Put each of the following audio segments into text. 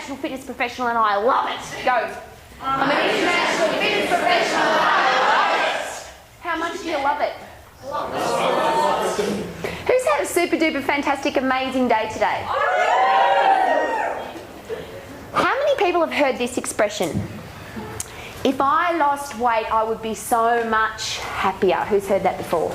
international fitness professional and I love it. Go. I'm an international fitness professional and I love it. How much do you love it? Who's had a super duper fantastic amazing day today? How many people have heard this expression? If I lost weight, I would be so much happier. Who's heard that before?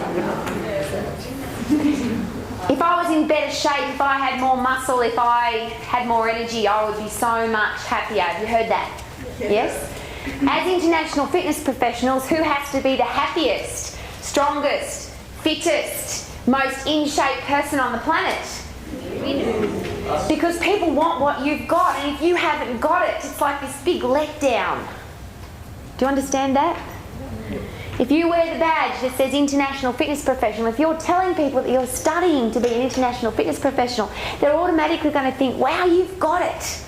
If I was in better shape, if I had more muscle, if I had more energy, I would be so much happier. Have you heard that? Yes? As international fitness professionals, who has to be the happiest, strongest, fittest, most in-shape person on the planet? Because people want what you've got, and if you haven't got it, it's like this big letdown. Do you understand that? If you wear the badge that says international fitness professional, if you're telling people that you're studying to be an international fitness professional, they're automatically going to think, wow, you've got it.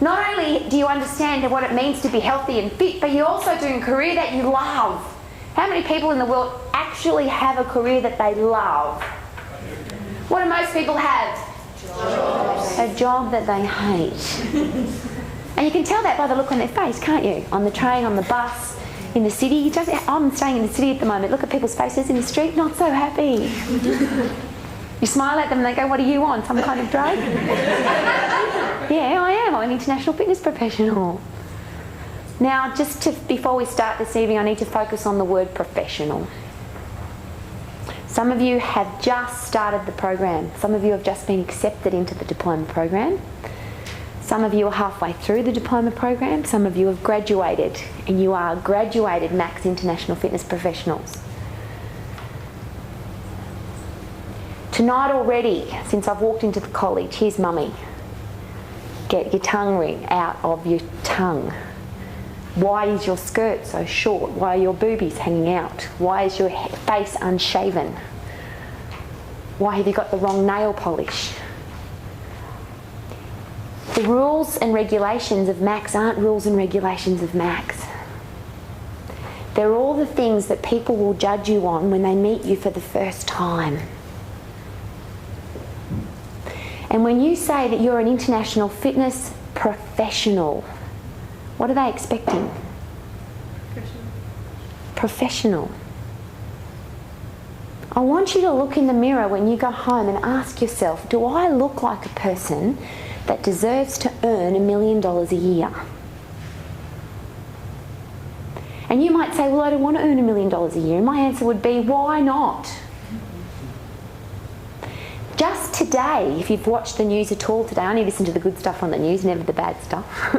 Not only do you understand what it means to be healthy and fit, but you're also doing a career that you love. How many people in the world actually have a career that they love? What do most people have? Jobs. A job that they hate. And you can tell that by the look on their face, can't you? On the train, on the bus, in the city. I'm staying in the city at the moment. Look at people's faces in the street, not so happy. You smile at them and they go, what do you want? Some kind of drug? Yeah, I am. I'm an international fitness professional. Now, before we start this evening, I need to focus on the word professional. Some of you have just started the program. Some of you have just been accepted into the diploma program. Some of you are halfway through the diploma program. Some of you have graduated, and you are graduated Max International Fitness Professionals. Tonight already, since I've walked into the college, here's Mummy. Get your tongue ring out of your tongue. Why is your skirt so short? Why are your boobies hanging out? Why is your face unshaven? Why have you got the wrong nail polish? The rules and regulations of Max aren't rules and regulations of Max. They're all the things that people will judge you on when they meet you for the first time. And when you say that you're an international fitness professional, what are they expecting? Professional. I want you to look in the mirror when you go home and ask yourself, do I look like a person that deserves to earn $1 million a year? And you might say, well, I don't want to earn $1 million a year. And my answer would be, why not? Just today, if you've watched the news at all today, I only listen to the good stuff on the news, never the bad stuff.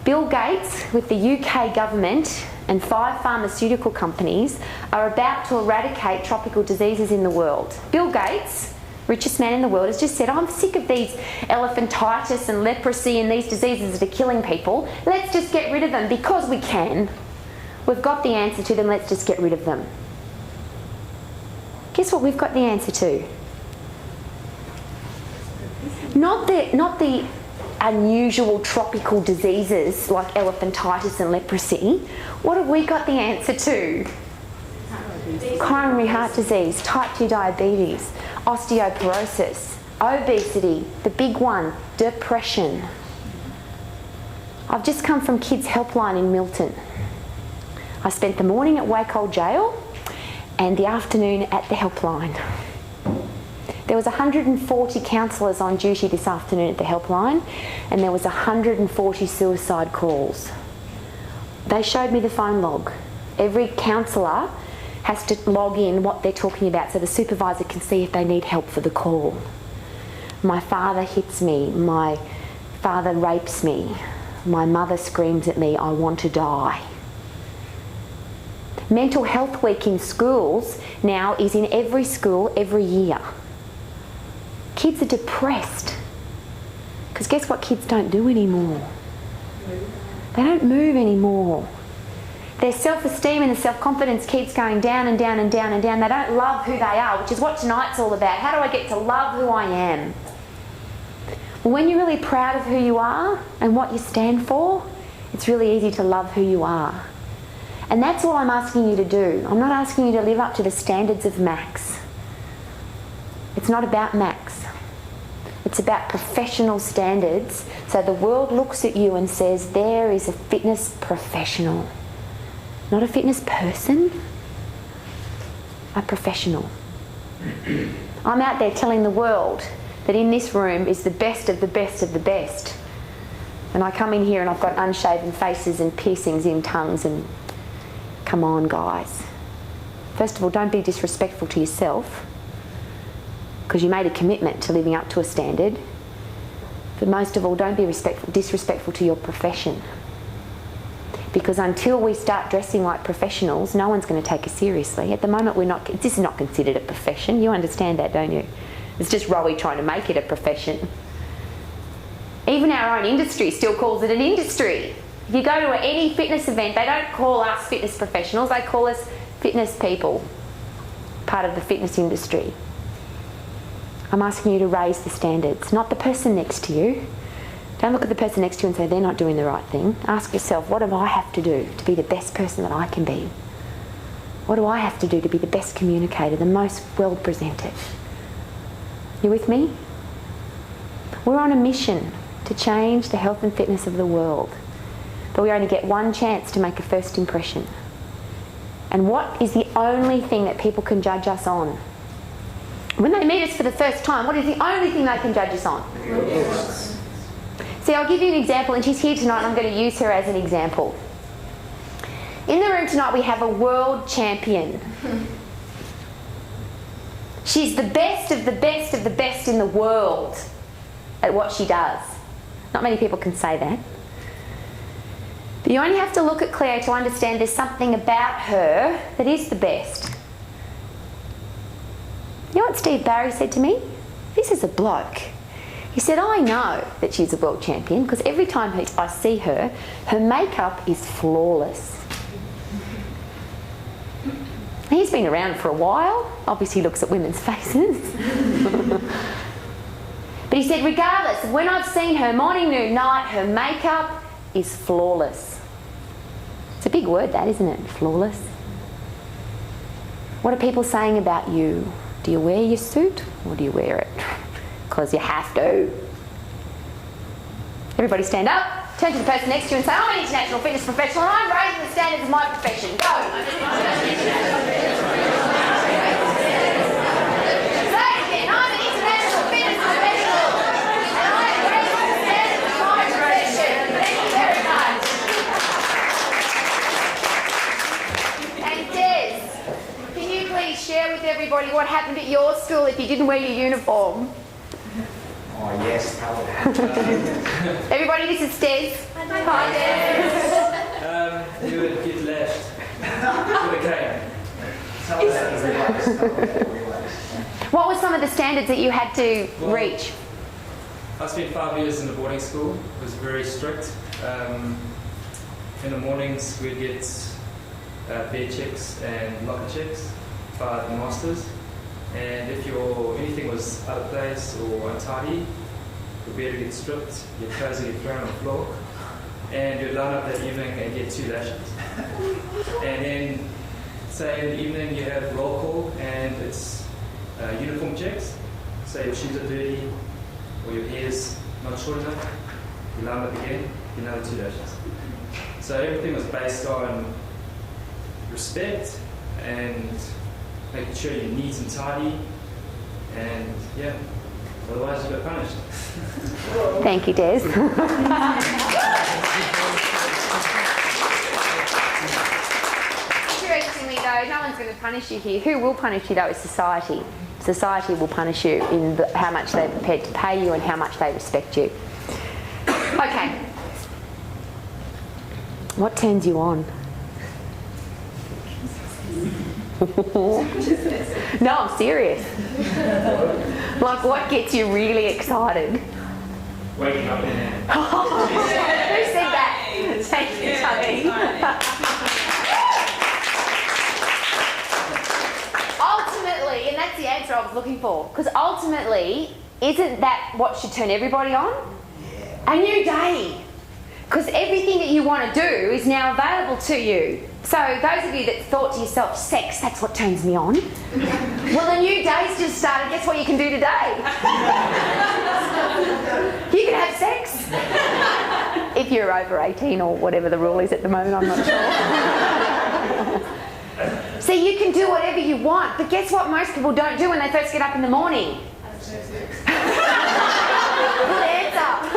Bill Gates, with the UK government and 5 pharmaceutical companies, are about to eradicate tropical diseases in the world. Bill Gates, richest man in the world, has just said, I'm sick of these elephantitis and leprosy and these diseases that are killing people. Let's just get rid of them because we can. We've got the answer to them, let's just get rid of them. Guess what we've got the answer to? Not the unusual tropical diseases like elephantitis and leprosy. What have we got the answer to? Coronary heart disease, type 2 diabetes, osteoporosis, obesity, the big one, depression. I've just come from Kids Helpline in Milton. I spent the morning at Wakehold Jail and the afternoon at the helpline. There was 140 counsellors on duty this afternoon at the helpline, and there was 140 suicide calls. They showed me the phone log. Every counsellor has to log in what they're talking about so the supervisor can see if they need help for the call. My father hits me, my father rapes me, my mother screams at me, I want to die. Mental Health Week in schools now is in every school every year. Kids are depressed because guess what kids don't do anymore? They don't move anymore. Their self-esteem and their self-confidence keeps going down and down and down and down. They don't love who they are, which is what tonight's all about. How do I get to love who I am? Well, when you're really proud of who you are and what you stand for, it's really easy to love who you are. And that's all I'm asking you to do. I'm not asking you to live up to the standards of Max. It's not about Max. It's about professional standards. So the world looks at you and says, there is a fitness professional. Not a fitness person, a professional. I'm out there telling the world that in this room is the best of the best of the best. And I come in here and I've got unshaven faces and piercings in tongues and... Come on, guys. First of all, don't be disrespectful to yourself, because you made a commitment to living up to a standard. But most of all, don't be disrespectful to your profession. Because until we start dressing like professionals, no one's going to take us seriously. At the moment, this is not considered a profession. You understand that, don't you? It's just Rowie trying to make it a profession. Even our own industry still calls it an industry. If you go to any fitness event, they don't call us fitness professionals, they call us fitness people, part of the fitness industry. I'm asking you to raise the standards, not the person next to you. Don't look at the person next to you and say they're not doing the right thing. Ask yourself, what do I have to do to be the best person that I can be? What do I have to do to be the best communicator, the most well presented? You with me? We're on a mission to change the health and fitness of the world. But we only get one chance to make a first impression. And what is the only thing that people can judge us on? When they meet us for the first time, what is the only thing they can judge us on? Yes. See, I'll give you an example, and she's here tonight and I'm going to use her as an example. In the room tonight we have a world champion. She's the best of the best of the best in the world at what she does. Not many people can say that. But you only have to look at Claire to understand there's something about her that is the best. You know what Steve Barry said to me? This is a bloke. He said, I know that she's a world champion because every time I see her, her makeup is flawless. He's been around for a while. Obviously he looks at women's faces. But he said, regardless, when I've seen her morning, noon, night, her makeup is flawless. It's a big word that, isn't it? Flawless. What are people saying about you? Do you wear your suit or do you wear it? Because you have to. Everybody stand up, turn to the person next to you and say, I'm an international fitness professional and I'm raising the standards of my profession. Go! Say it again, I'm an international fitness professional and I'm raising the standards of my profession. Thank you very much. And Des, can you please share with everybody what happened at your school if you didn't wear your uniform? Oh yes, everybody, this is Des. Hi, Des. You would get lashed with a cane. What were some of the standards that you had to reach? I spent 5 years in a boarding school. It was very strict. In the mornings we'd get bed checks and locker checks by the masters. And if anything was out of place or untidy, you'd be able to get stripped, your clothes would get thrown on the floor, and you'd line up that evening and get 2 lashes. And then, say in the evening you have roll call and it's uniform checks. Say your shoes are dirty or your hair's not short enough, you line up again, get another 2 lashes. So everything was based on respect and making sure you're neat and tidy, and yeah, otherwise you got punished. Thank you, Des. Interestingly though, no one's going to punish you here. Who will punish you though is society. Society will punish you in how much they're prepared to pay you and how much they respect you. Okay. What turns you on? No, I'm serious. Like, what gets you really excited? Waking up in there. Who said that? Thank you, Tubby. Ultimately, and that's the answer I was looking for, because ultimately, isn't that what should turn everybody on? A new day. Because everything that you want to do is now available to you. So those of you that thought to yourself, sex, that's what turns me on. Well, a new day's just started. Guess what you can do today? You can have sex. If you're over 18 or whatever the rule is at the moment, I'm not sure. See, you can do whatever you want, but guess what most people don't do when they first get up in the morning? Good answer.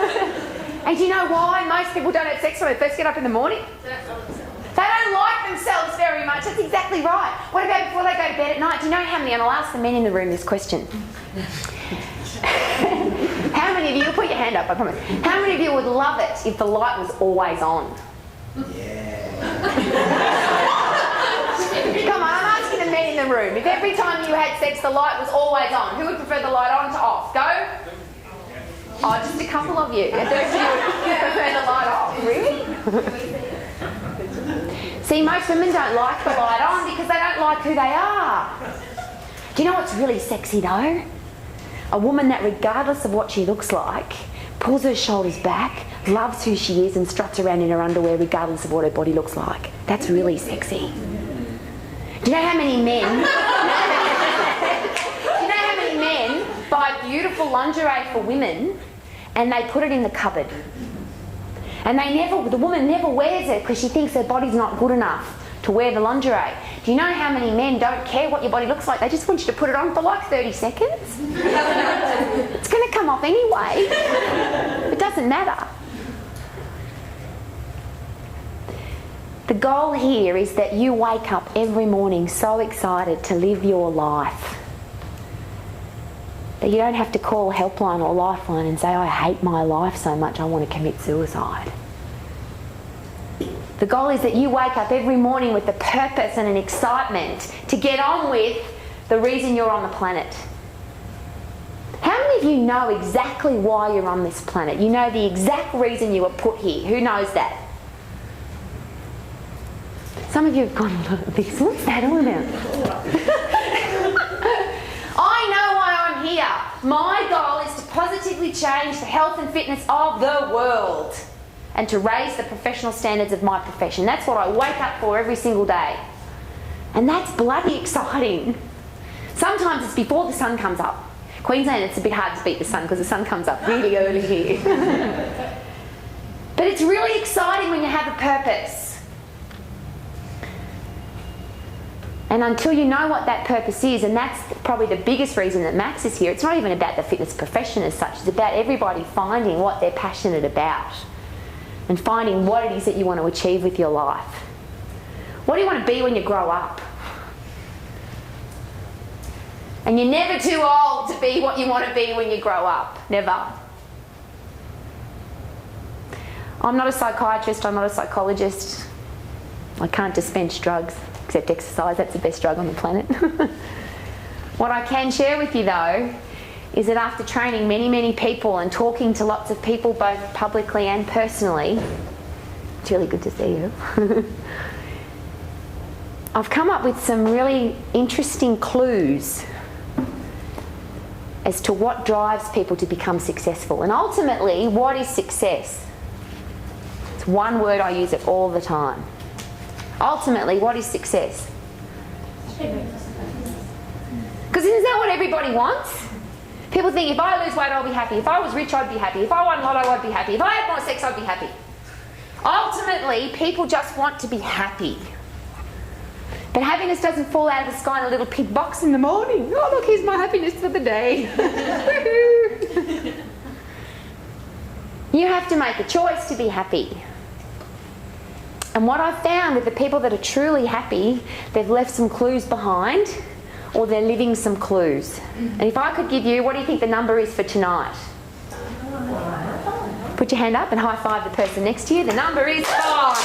And do you know why most people don't have sex when they first get up in the morning? They don't like themselves very much. That's exactly right. What about before they go to bed at night? Do you know how many, and I'll ask the men in the room this question. How many of you, put your hand up, I promise. How many of you would love it if the light was always on? Yeah. Come on, I'm asking the men in the room. If every time you had sex the light was always on, who would prefer the light on to off? Go. Oh, just a couple of you. And those of you would prefer the light off. Really? See, most women don't like the light on because they don't like who they are. Do you know what's really sexy though? A woman that, regardless of what she looks like, pulls her shoulders back, loves who she is and struts around in her underwear regardless of what her body looks like. That's really sexy. Do you know how many men... do you know how many men buy beautiful lingerie for women and they put it in the cupboard? And the woman never wears it because she thinks her body's not good enough to wear the lingerie. Do you know how many men don't care what your body looks like? They just want you to put it on for like 30 seconds. It's going to come off anyway. It doesn't matter. The goal here is that you wake up every morning so excited to live your life that you don't have to call Helpline or Lifeline and say, I hate my life so much I want to commit suicide. The goal is that you wake up every morning with a purpose and an excitement to get on with the reason you're on the planet. How many of you know exactly why you're on this planet? You know the exact reason you were put here. Who knows that? Some of you have gone, this, what's that all about? I know why I'm here. My goal is to positively change the health and fitness of the world and to raise the professional standards of my profession. That's what I wake up for every single day. And that's bloody exciting. Sometimes it's before the sun comes up. Queensland, it's a bit hard to beat the sun because the sun comes up really early here. But it's really exciting when you have a purpose. And until you know what that purpose is, and that's probably the biggest reason that Max is here, it's not even about the fitness profession as such, it's about everybody finding what they're passionate about and finding what it is that you want to achieve with your life. What do you want to be when you grow up? And you're never too old to be what you want to be when you grow up. Never. I'm not a psychiatrist, I'm not a psychologist. I can't dispense drugs. Except exercise, that's the best drug on the planet. What I can share with you though is that after training many people and talking to lots of people both publicly and personally, it's really good to see you, I've come up with some really interesting clues as to what drives people to become successful. And ultimately, what is success? It's one word I use it all the time. Ultimately, what is success? Because isn't that what everybody wants? People think if I lose weight, I'll be happy. If I was rich, I'd be happy. If I won lotto, I'd be happy. If I had more sex, I'd be happy. Ultimately, people just want to be happy. But happiness doesn't fall out of the sky in a little pig box in the morning. Oh, look, here's my happiness for the day. You have to make a choice to be happy. And what I've found with the people that are truly happy, they've left some clues behind or they're living some clues. And if I could give you, what do you think the number is for tonight? Put your hand up and high five the person next to you. The number is 5.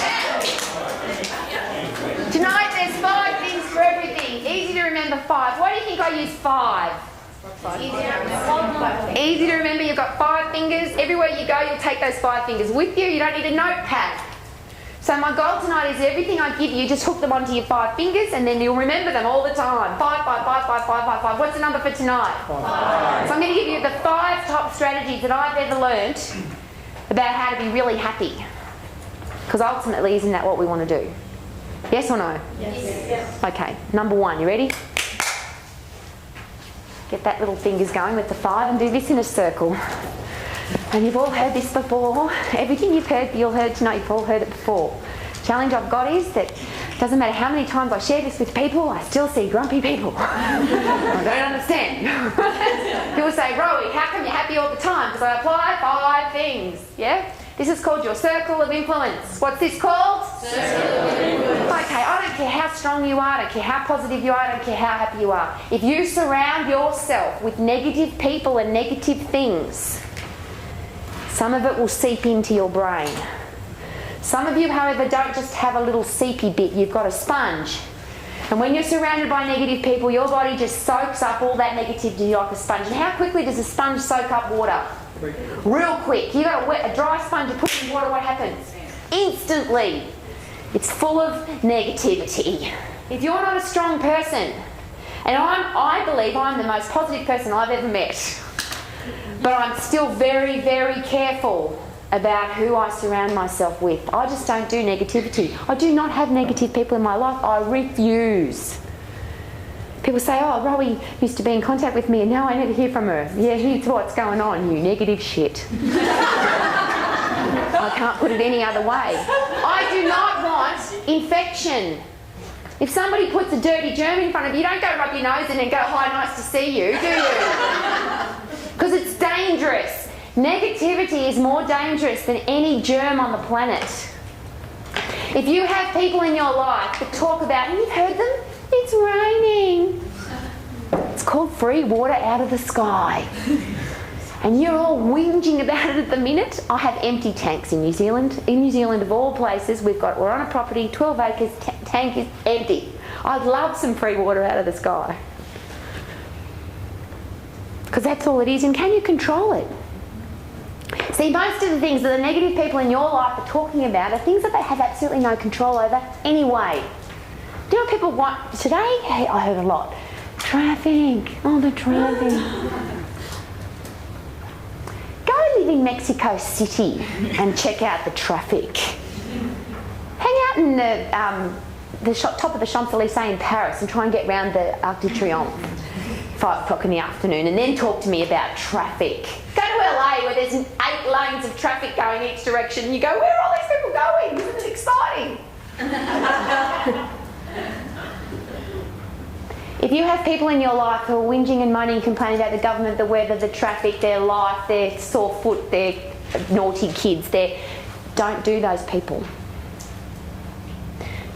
Tonight there's 5 things for everything. Easy to remember 5. Why do you think I use 5? Easy to remember. You've got 5 fingers. Everywhere you go, you'll take those 5 fingers with you. You don't need a notepad. So my goal tonight is everything I give you, just hook them onto your 5 fingers and then you'll remember them all the time. 5, 5, 5, 5, 5, 5, 5. What's the number for tonight? 5. So I'm going to give you the 5 top strategies that I've ever learnt about how to be really happy. Because ultimately, isn't that what we want to do? Yes or no? Yes. Okay, number 1, you ready? Get that little fingers going with the 5 and do this in a circle. And you've all heard this before. Everything you've heard tonight, you've all heard it before. Challenge I've got is that it doesn't matter how many times I share this with people, I still see grumpy people. I don't understand. People say, Rowie, how come you're happy all the time? Because I apply 5 things. Yeah? This is called your circle of influence. What's this called? Circle of influence. Okay, I don't care how strong you are, I don't care how positive you are, I don't care how happy you are. If you surround yourself with negative people and negative things, some of it will seep into your brain. Some of you, however, don't just have a little seepy bit, you've got a sponge. And when you're surrounded by negative people, your body just soaks up all that negativity like a sponge. And how quickly does a sponge soak up water? Real quick. You've got a dry sponge, you put it in water, what happens? Instantly. It's full of negativity. If you're not a strong person, and I believe I'm the most positive person I've ever met, but I'm still very, very careful about who I surround myself with. I just don't do negativity. I do not have negative people in my life. I refuse. People say, oh, Rowie used to be in contact with me and now I never hear from her. Yeah, here's what's going on, you negative shit. I can't put it any other way. I do not want infection. If somebody puts a dirty germ in front of you, don't go rub your nose in and go, hi, nice to see you, do you? Because it's dangerous. Negativity is more dangerous than any germ on the planet. If you have people in your life that talk about, and you've heard them, it's raining. It's called free water out of the sky. And you're all whinging about it at the minute. I have empty tanks in New Zealand. In New Zealand, of all places, we're on a property, 12 acres, tank is empty. I'd love some free water out of the sky. Because that's all it is. And can you control it? See, most of the things that the negative people in your life are talking about are things that they have absolutely no control over anyway. Do you know what people want today? Hey, I heard a lot. Traffic. Oh, the traffic. Go live in Mexico City and check out the traffic. Hang out in the top of the Champs-Elysees in Paris and try and get round the Arc de Triomphe 5 o'clock in the afternoon and then talk to me about traffic. Go to LA where there's 8 lanes of traffic going each direction and you go, where are all these people going? Isn't it exciting? If you have people in your life who are whinging and moaning and complaining about the government, the weather, the traffic, their life, their sore foot, their naughty kids, don't do those people.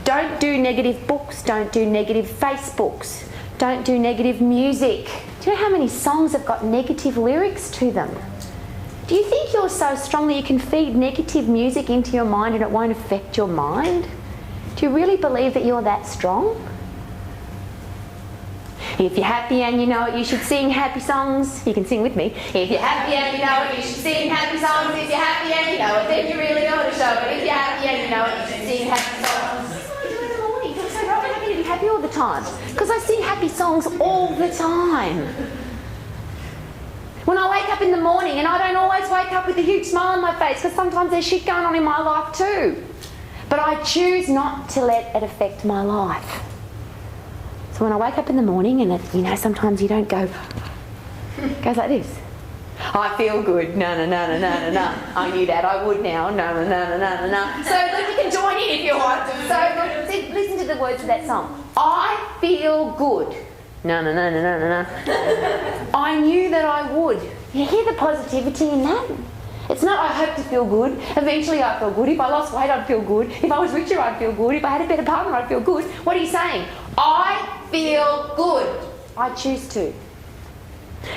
Don't do negative books, don't do negative Facebooks, don't do negative music. Do you know how many songs have got negative lyrics to them? Do you think you're so strong that you can feed negative music into your mind and it won't affect your mind? Do you really believe that you're that strong? If you're happy and you know it, you should sing happy songs. You can sing with me. If you're happy and you know it, you should sing happy songs. If you're happy and you know it, then you really know to show it. If you're happy and you know it, you should sing happy songs. This is what I do in the morning. People say, Rob, I'm happy to be happy all the time. Because I sing happy songs all the time. When I wake up in the morning, and I don't always wake up with a huge smile on my face, because sometimes there's shit going on in my life too. But I choose not to let it affect my life. So when I wake up in the morning and sometimes you don't go, it goes like this. I feel good, no. I knew that, I would now, no. So you can join in if you want. So listen to the words of that song. I feel good, no. I knew that I would. You hear the positivity in that? It's not I hope to feel good. Eventually I feel good. If I lost weight, I'd feel good. If I was richer, I'd feel good. If I had a better partner, I'd feel good. What are you saying? I feel good. I choose to.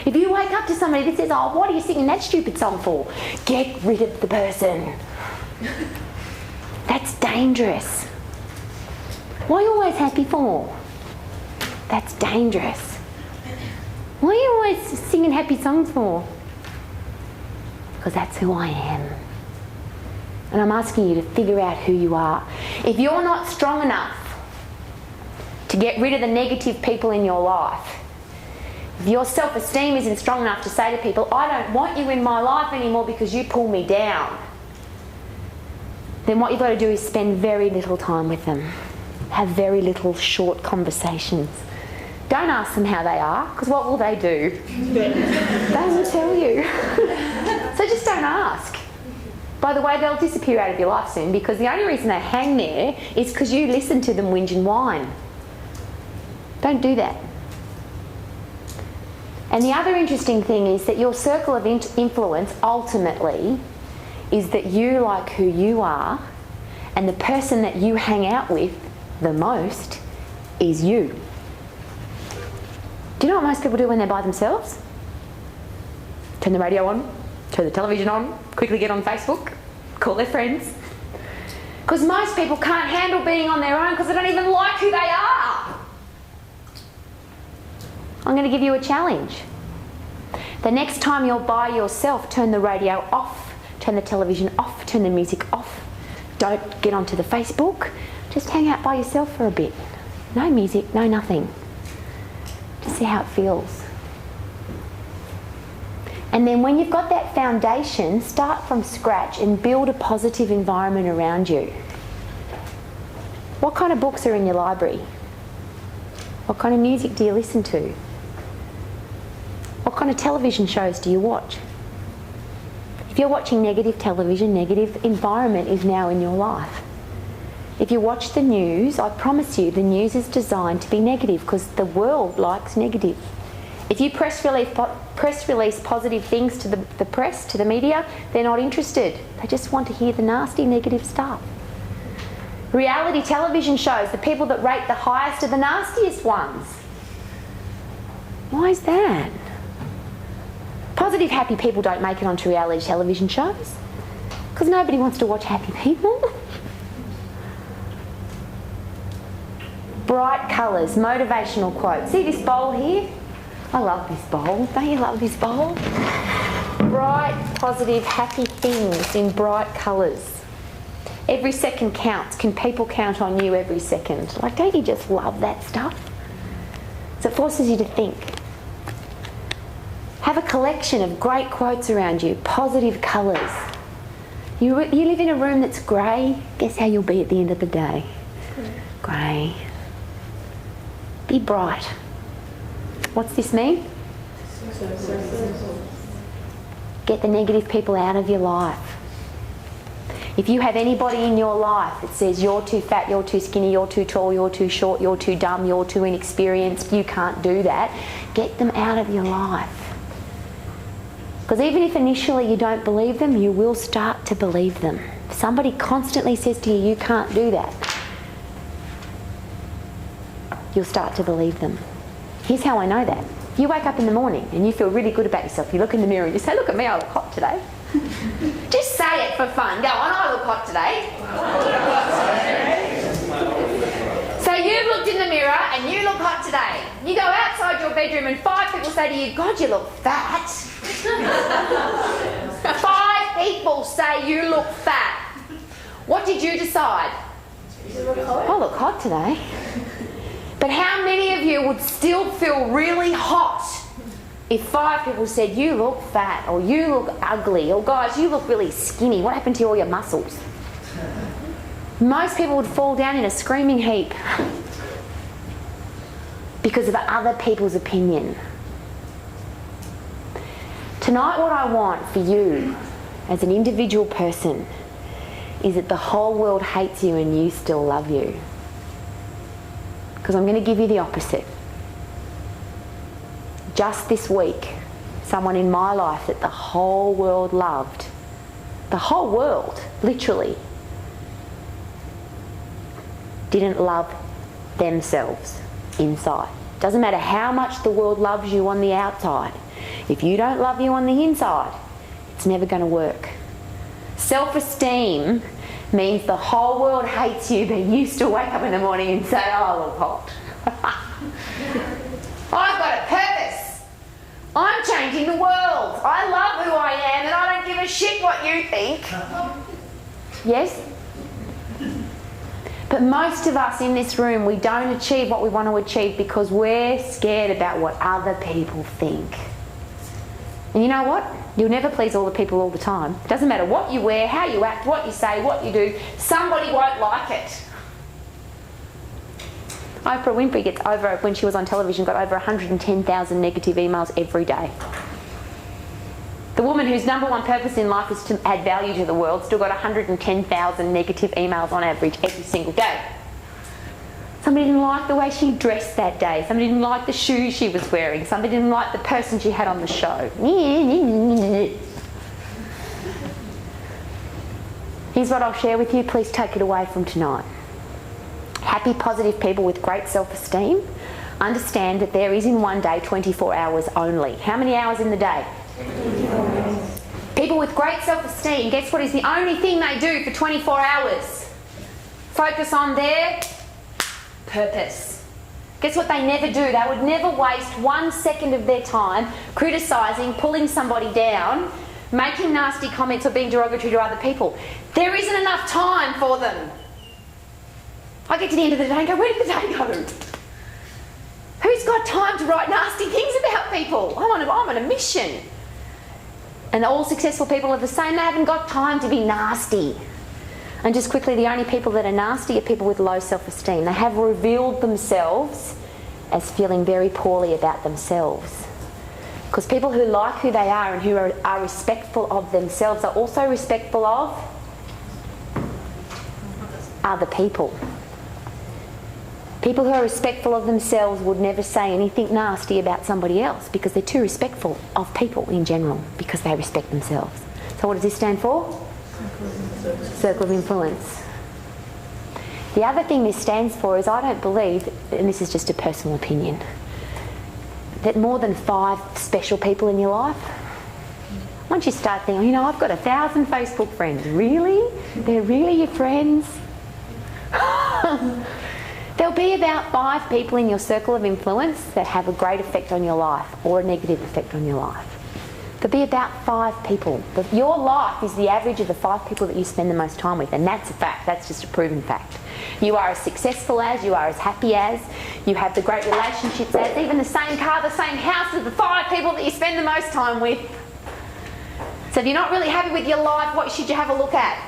If you wake up to somebody that says, oh, what are you singing that stupid song for? Get rid of the person. That's dangerous. What are you always happy for? That's dangerous. What are you always singing happy songs for? Because that's who I am. And I'm asking you to figure out who you are. If you're not strong enough to get rid of the negative people in your life, if your self-esteem isn't strong enough to say to people, I don't want you in my life anymore because you pull me down, then what you've got to do is spend very little time with them. Have very little short conversations. Don't ask them how they are, because what will they do? They will tell you. So just don't ask. By the way, they'll disappear out of your life soon, because the only reason they hang there is because you listen to them whinge and whine. Don't do that. And the other interesting thing is that your circle of influence ultimately is that you like who you are, and the person that you hang out with the most is you. Do you know what most people do when they're by themselves? Turn the radio on, turn the television on, quickly get on Facebook, call their friends. Because most people can't handle being on their own because they don't even like who they are. I'm going to give you a challenge. The next time you're by yourself, turn the radio off, turn the television off, turn the music off. Don't get onto the Facebook. Just hang out by yourself for a bit. No music, no nothing. Just see how it feels. And then when you've got that foundation, start from scratch and build a positive environment around you. What kind of books are in your library? What kind of music do you listen to? What kind of television shows do you watch? If you're watching negative television, negative environment is now in your life. If you watch the news, I promise you the news is designed to be negative because the world likes negative. If you press release positive things to the press, to the media, they're not interested. They just want to hear the nasty, negative stuff. Reality television shows, the people that rate the highest are the nastiest ones. Why is that? Positive, happy people don't make it onto reality television shows because nobody wants to watch happy people. Bright colours, motivational quotes. See this bowl here? I love this bowl. Don't you love this bowl? Bright, positive, happy things in bright colours. Every second counts. Can people count on you every second? Like, don't you just love that stuff? So it forces you to think. Have a collection of great quotes around you, positive colours. You live in a room that's grey, guess how you'll be at the end of the day? Grey. Be bright. What's this mean? Get the negative people out of your life. If you have anybody in your life that says you're too fat, you're too skinny, you're too tall, you're too short, you're too dumb, you're too inexperienced, you can't do that, get them out of your life. Because even if initially you don't believe them, you will start to believe them. If somebody constantly says to you, you can't do that, you'll start to believe them. Here's how I know that. If you wake up in the morning and you feel really good about yourself, you look in the mirror and you say, look at me, I look hot today. Just say it for fun. Go on, I look hot today. So you've looked in the mirror and you look hot today. You go outside your bedroom and 5 people say to you, God, you look fat. 5 people say you look fat. What did you decide? I look hot today. But how many of you would still feel really hot if 5 people said, you look fat, or you look ugly, or guys, you look really skinny, what happened to all your muscles? Most people would fall down in a screaming heap because of other people's opinion. Tonight what I want for you as an individual person is that the whole world hates you and you still love you. Because I'm going to give you the opposite. Just this week, someone in my life that the whole world loved, the whole world, literally, didn't love themselves inside. Doesn't matter how much the world loves you on the outside. If you don't love you on the inside, it's never going to work. Self-esteem means the whole world hates you, but you still wake up in the morning and say, oh, I look hot. I've got a purpose. I'm changing the world. I love who I am and I don't give a shit what you think. Yes? But most of us in this room, we don't achieve what we want to achieve because we're scared about what other people think. And you know what? You'll never please all the people all the time. It doesn't matter what you wear, how you act, what you say, what you do. Somebody won't like it. Oprah Winfrey gets over, when she was on television, got over 110,000 negative emails every day. The woman whose number one purpose in life is to add value to the world still got 110,000 negative emails on average every single day. Somebody didn't like the way she dressed that day. Somebody didn't like the shoes she was wearing. Somebody didn't like the person she had on the show. Here's what I'll share with you. Please take it away from tonight. Happy, positive people with great self-esteem understand that there is in one day 24 hours only. How many hours in the day? 24 hours. People with great self-esteem, guess what is the only thing they do for 24 hours? Focus on their purpose. Guess what they never do? They would never waste 1 second of their time criticising, pulling somebody down, making nasty comments or being derogatory to other people. There isn't enough time for them. I get to the end of the day and go, where did the day go? Who's got time to write nasty things about people? I'm on a mission. And all successful people are the same. They haven't got time to be nasty. And just quickly, the only people that are nasty are people with low self-esteem. They have revealed themselves as feeling very poorly about themselves. Because people who like who they are and who are respectful of themselves are also respectful of other people. People who are respectful of themselves would never say anything nasty about somebody else because they're too respectful of people in general because they respect themselves. So what does this stand for? Circle of influence. The other thing this stands for is I don't believe, and this is just a personal opinion, that more than 5 special people in your life. Once you start thinking, I've got 1,000 Facebook friends. Really? They're really your friends? There'll be about 5 people in your circle of influence that have a great effect on your life or a negative effect on your life. There'll be about 5 people. But your life is the average of the 5 people that you spend the most time with, and that's a fact. That's just a proven fact. You are as successful as, you are as happy as, you have the great relationships as, even the same car, the same house as the 5 people that you spend the most time with. So if you're not really happy with your life, what should you have a look at?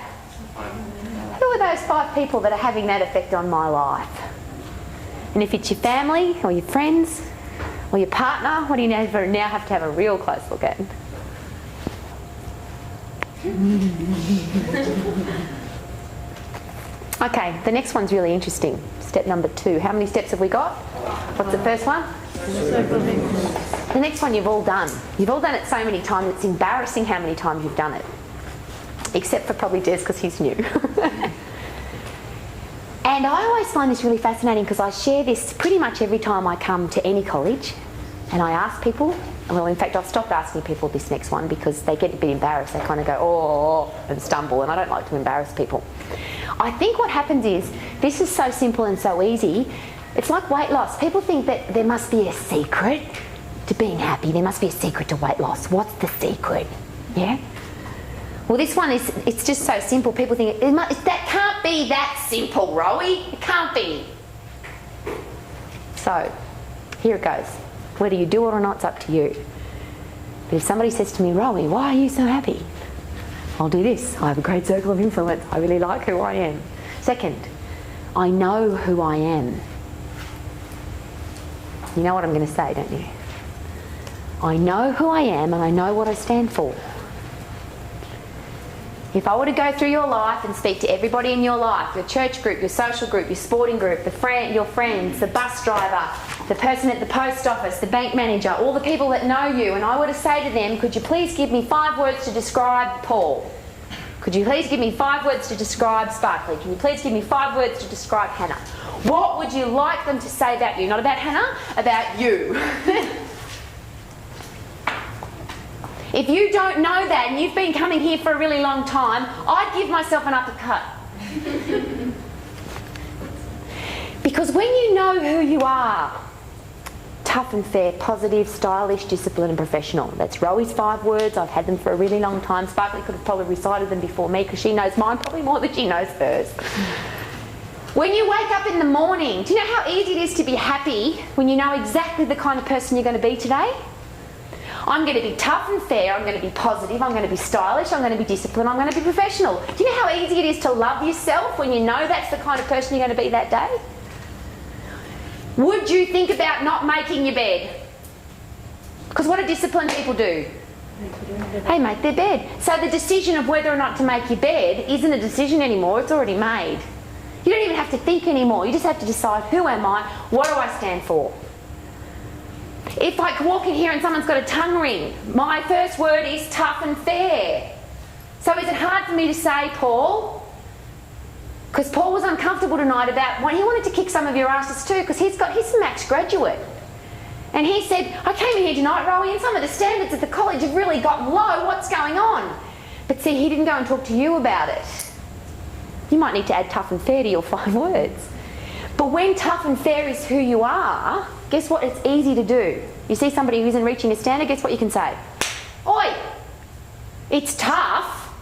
Who are those 5 people that are having that effect on my life? And if it's your family or your friends or your partner, what do you now have to have a real close look at? Okay, the next one's really interesting. Step number 2. How many steps have we got? What's the first one? The next one you've all done. You've all done it so many times, it's embarrassing how many times you've done it. Except for probably Des, because he's new. And I always find this really fascinating because I share this pretty much every time I come to any college and I ask people, well in fact I've stopped asking people this next one because they get a bit embarrassed. They kind of go, oh, and stumble, and I don't like to embarrass people. I think what happens is, this is so simple and so easy, it's like weight loss. People think that there must be a secret to being happy. There must be a secret to weight loss. What's the secret? Yeah? Well, this one is, it's just so simple. People think, that can't be that simple, Rowie. It can't be. So, here it goes. Whether you do it or not, it's up to you. But if somebody says to me, Rowie, why are you so happy? I'll do this. I have a great circle of influence. I really like who I am. Second, I know who I am. You know what I'm going to say, don't you? I know who I am and I know what I stand for. If I were to go through your life and speak to everybody in your life, your church group, your social group, your sporting group, your friends, the bus driver, the person at the post office, the bank manager, all the people that know you, and I were to say to them, could you please give me 5 words to describe Paul? Could you please give me 5 words to describe Sparkly? Can you please give me 5 words to describe Hannah? What would you like them to say about you? Not about Hannah, about you. If you don't know that and you've been coming here for a really long time, I'd give myself an uppercut. Because when you know who you are, tough and fair, positive, stylish, disciplined and professional. That's Rowie's 5 words. I've had them for a really long time. Sparkly could have probably recited them before me because she knows mine probably more than she knows hers. When you wake up in the morning, do you know how easy it is to be happy when you know exactly the kind of person you're going to be today? I'm going to be tough and fair, I'm going to be positive, I'm going to be stylish, I'm going to be disciplined, I'm going to be professional. Do you know how easy it is to love yourself when you know that's the kind of person you're going to be that day? Would you think about not making your bed? Because what do disciplined people do? They make their bed. So the decision of whether or not to make your bed isn't a decision anymore, it's already made. You don't even have to think anymore, you just have to decide, who am I, what do I stand for? If I walk in here and someone's got a tongue ring, my first word is tough and fair. So is it hard for me to say, Paul? Because Paul was uncomfortable tonight about, he wanted to kick some of your asses too, because he's a Max graduate. And he said, I came in here tonight, Rowie, and some of the standards at the college have really gotten low. What's going on? But see, he didn't go and talk to you about it. You might need to add tough and fair to your 5 words. But when tough and fair is who you are, guess what? It's easy to do. You see somebody who isn't reaching a standard, guess what you can say? Oi! It's tough.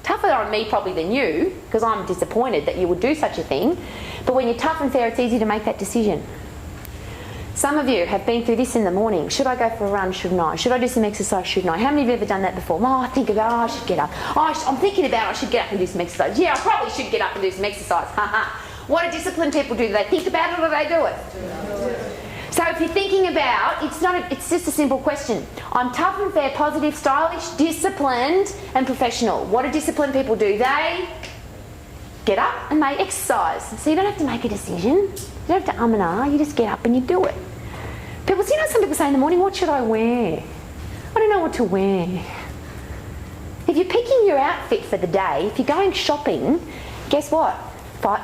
Tougher on me probably than you, because I'm disappointed that you would do such a thing. But when you're tough and fair, it's easy to make that decision. Some of you have been through this in the morning. Should I go for a run? Shouldn't I? Should I do some exercise? Shouldn't I? How many of you have ever done that before? I think about, I should get up. I'm thinking about, I should get up and do some exercise. Yeah, I probably should get up and do some exercise. What do disciplined people do? Do they think about it or do they do it? So if you're thinking about, it's just a simple question. I'm tough and fair, positive, stylish, disciplined and professional. What do disciplined people do? They get up and they exercise. So you don't have to make a decision. You don't have to and ah, you just get up and you do it. Some people say in the morning, what should I wear? I don't know what to wear. If you're picking your outfit for the day, if you're going shopping, guess what?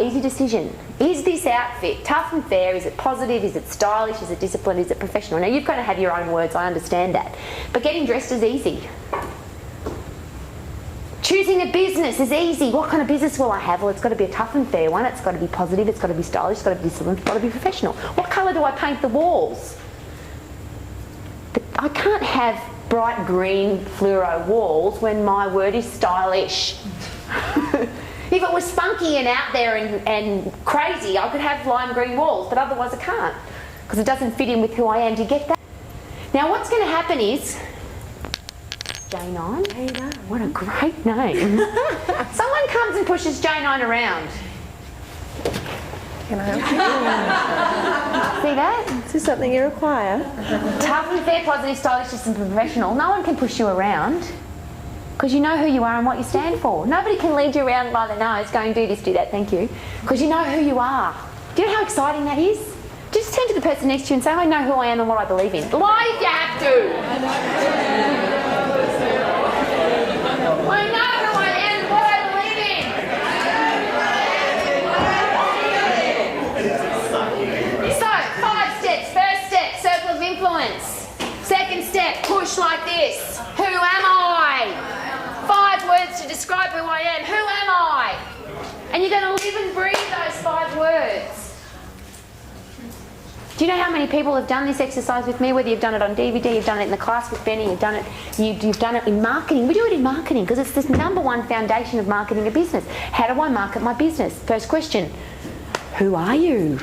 Easy decision. Is this outfit tough and fair? Is it positive? Is it stylish? Is it disciplined? Is it professional? Now you've got to have your own words, I understand that. But getting dressed is easy. Choosing a business is easy. What kind of business will I have? Well, it's got to be a tough and fair one. It's got to be positive. It's got to be stylish. It's got to be disciplined. It's got to be professional. What colour do I paint the walls? I can't have bright green fluoro walls when my word is stylish. If it was spunky and out there and crazy, I could have lime green walls, but otherwise I can't, because it doesn't fit in with who I am. Do you get that? Now what's going to happen is, J9? J9. What a great name. Someone comes and pushes J9 around. Can I help you? See that? Is this something you require? Tough and fair, positive, stylish, and professional. No one can push you around, because you know who you are and what you stand for. Nobody can lead you around by the nose going, do this, do that, thank you. Because you know who you are. Do you know how exciting that is? Just turn to the person next to you and say, I know who I am and what I believe in. Lie if you have to. I know who I am and what I believe in. So, 5 steps. First step, circle of influence. Second step, push like this. Who am I? 5 words to describe who I am. Who am I? And you're going to live and breathe those 5 words. Do you know how many people have done this exercise with me? Whether you've done it on DVD, you've done it in the class with Benny, you've done it in marketing. We do it in marketing because it's the #1 foundation of marketing a business. How do I market my business? First question, who are you?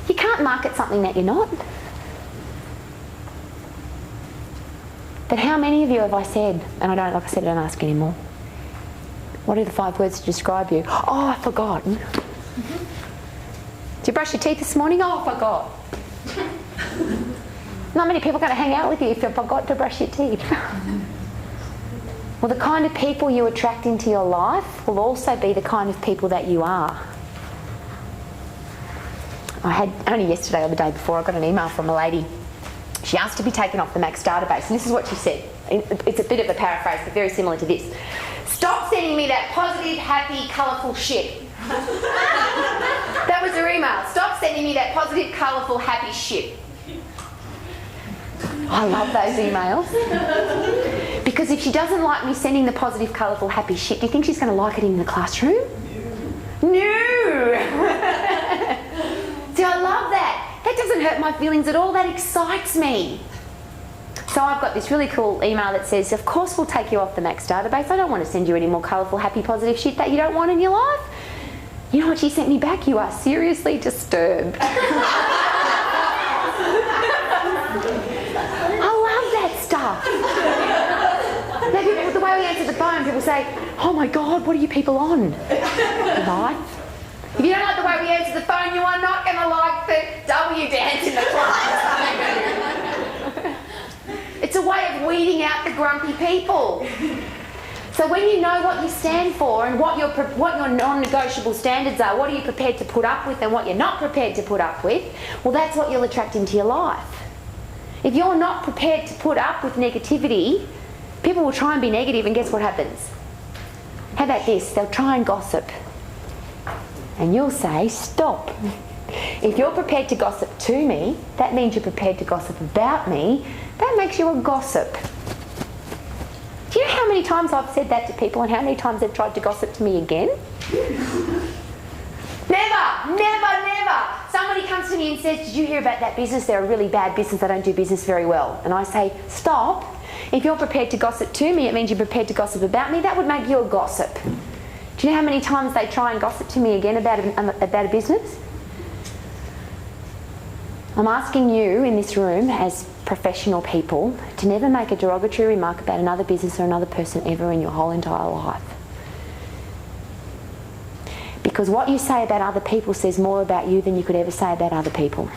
You can't market something that you're not. But how many of you have I said, and like I said, I don't ask anymore. What are the 5 words to describe you? Oh, I forgot. Did you brush your teeth this morning? Oh, I forgot. Not many people are going to hang out with you if you forgot to brush your teeth. Well, the kind of people you attract into your life will also be the kind of people that you are. I had, only yesterday or the day before, I got an email from a lady. She asked to be taken off the Max database, and this is what she said. It's a bit of a paraphrase, but very similar to this. Stop sending me that positive, happy, colourful shit. That was her email. Stop sending me that positive, colourful, happy shit. I love those emails. Because if she doesn't like me sending the positive, colourful, happy shit, do you think she's going to like it in the classroom? No! See, I love that. That doesn't hurt my feelings at all. That excites me. So I've got this really cool email that says, of course we'll take you off the Max database. I don't want to send you any more colourful, happy, positive shit that you don't want in your life. You know what she sent me back? You are seriously disturbed. I love that stuff. Now, people, the way we answer the phone, people say, oh my God, what are you people on? Life. If you don't like the way we answer the phone, you are not going to like the W dance in the class. It's a way of weeding out the grumpy people. So when you know what you stand for and what your non-negotiable standards are, what are you prepared to put up with and what you're not prepared to put up with, well, that's what you'll attract into your life. If you're not prepared to put up with negativity, people will try and be negative, and guess what happens? How about this? They'll try and gossip. And you'll say, stop. If you're prepared to gossip to me, that means you're prepared to gossip about me. That makes you a gossip. Do you know how many times I've said that to people and how many times they've tried to gossip to me again? Never. Somebody comes to me and says, did you hear about that business? They're a really bad business. They don't do business very well. And I say, stop. If you're prepared to gossip to me, it means you're prepared to gossip about me. That would make you a gossip. Do you know how many times they try and gossip to me again about a business? I'm asking you in this room as professional people to never make a derogatory remark about another business or another person ever in your whole entire life. Because what you say about other people says more about you than you could ever say about other people.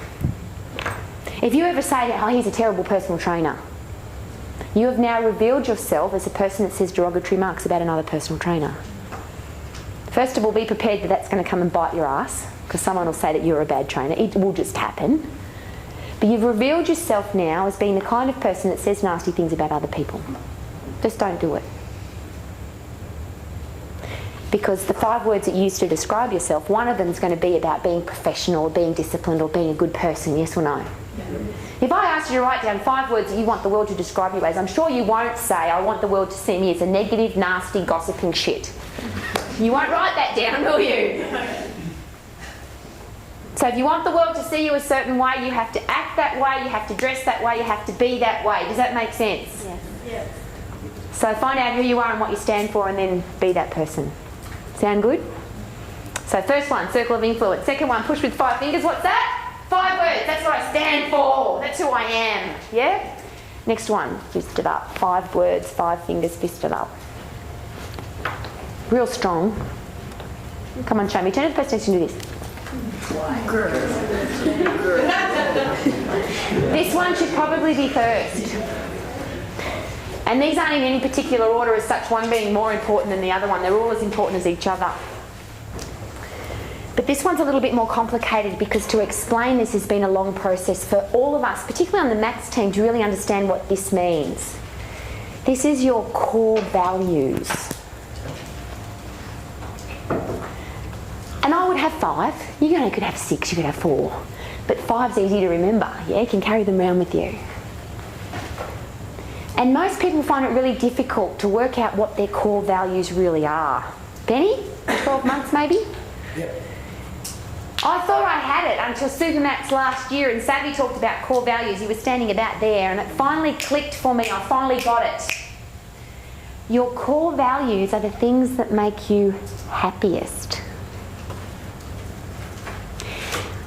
If you ever say, oh, he's a terrible personal trainer, you have now revealed yourself as a person that says derogatory remarks about another personal trainer. First of all, be prepared that that's going to come and bite your ass, because someone will say that you're a bad trainer. It will just happen. But you've revealed yourself now as being the kind of person that says nasty things about other people. Just don't do it. Because the 5 words that you use to describe yourself, one of them is going to be about being professional, or being disciplined, or being a good person, yes or no? If I asked you to write down 5 words that you want the world to describe you as, I'm sure you won't say, I want the world to see me as a negative, nasty, gossiping shit. You won't write that down, will you? So if you want the world to see you a certain way, you have to act that way, you have to dress that way, you have to be that way. Does that make sense? Yes. Yes. So find out who you are and what you stand for, and then be that person. Sound good? So first one, circle of influence. Second one, push with 5 fingers. What's that? 5 words. That's what I stand for. That's who I am. Yeah? Next one, fist it up. 5 words, 5 fingers, fist it up. Real strong. Come on, show me. Turn to the person next to you and do this. This one should probably be first. And these aren't in any particular order as such, one being more important than the other one. They're all as important as each other. But this one's a little bit more complicated because to explain this has been a long process for all of us, particularly on the maths team, to really understand what this means. This is your core values. And I would have 5. You only could have 6, you could have 4. But 5's easy to remember, yeah? You can carry them around with you. And most people find it really difficult to work out what their core values really are. Benny? 12 months maybe? Yep. I thought I had it until Supermax last year, and Savvy talked about core values. He was standing about there, and it finally clicked for me. I finally got it. Your core values are the things that make you happiest.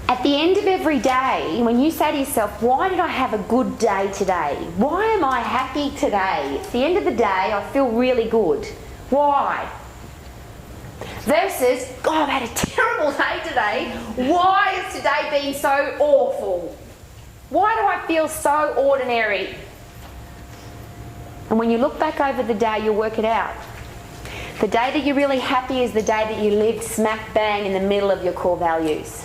At the end of every day, when you say to yourself, why did I have a good day today? Why am I happy today? At the end of the day, I feel really good. Why? Versus, God, I've had a terrible day today. Why has today been so awful? Why do I feel so ordinary? And when you look back over the day, you'll work it out. The day that you're really happy is the day that you lived smack bang in the middle of your core values.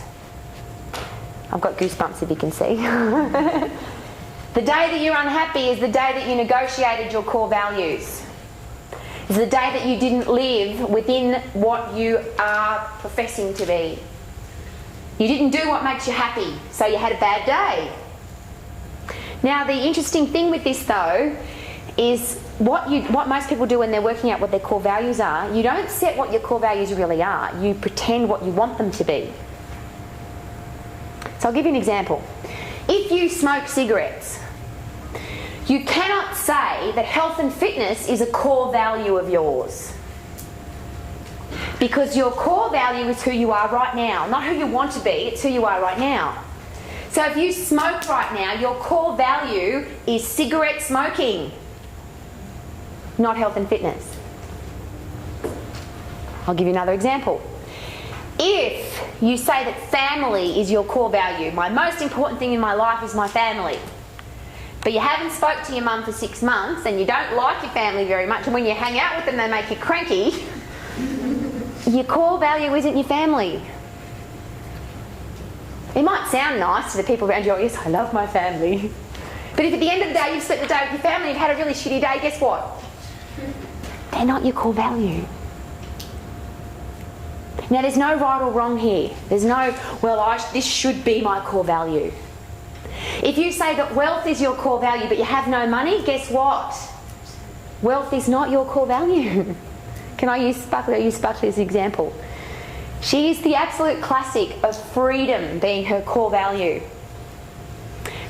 I've got goosebumps if you can see. The day that you're unhappy is the day that you negotiated your core values. It's the day that you didn't live within what you are professing to be. You didn't do what makes you happy, so you had a bad day. Now, the interesting thing with this, though, is what most people do when they're working out what their core values are, you don't set what your core values really are. You pretend what you want them to be. So I'll give you an example. If you smoke cigarettes, you cannot say that health and fitness is a core value of yours. Because your core value is who you are right now, not who you want to be, it's who you are right now. So if you smoke right now, your core value is cigarette smoking, not health and fitness. I'll give you another example. If you say that family is your core value, my most important thing in my life is my family, but you haven't spoke to your mum for 6 months and you don't like your family very much, and when you hang out with them they make you cranky, your core value isn't your family. It might sound nice to the people around you, oh yes, I love my family. But if at the end of the day you've spent the day with your family and had a really shitty day, guess what? They're not your core value. Now there's no right or wrong here. There's no, well, this should be my core value. If you say that wealth is your core value but you have no money, guess what? Wealth is not your core value. Can I use Sparkly? I use Sparkly as an example. She is the absolute classic of freedom being her core value.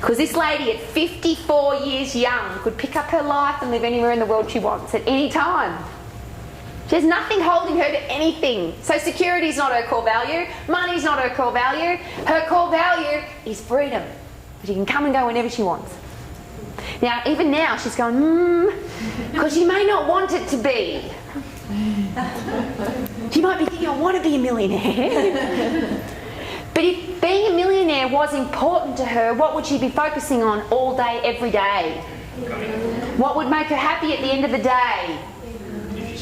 Because this lady at 54 years young could pick up her life and live anywhere in the world she wants at any time. She has nothing holding her to anything. So security is not her core value. Money is not her core value. Her core value is freedom. She can come and go whenever she wants. Now, even now, she's going, because she may not want it to be. She might be thinking, I want to be a millionaire. But if being a millionaire was important to her, what would she be focusing on all day, every day? What would make her happy at the end of the day?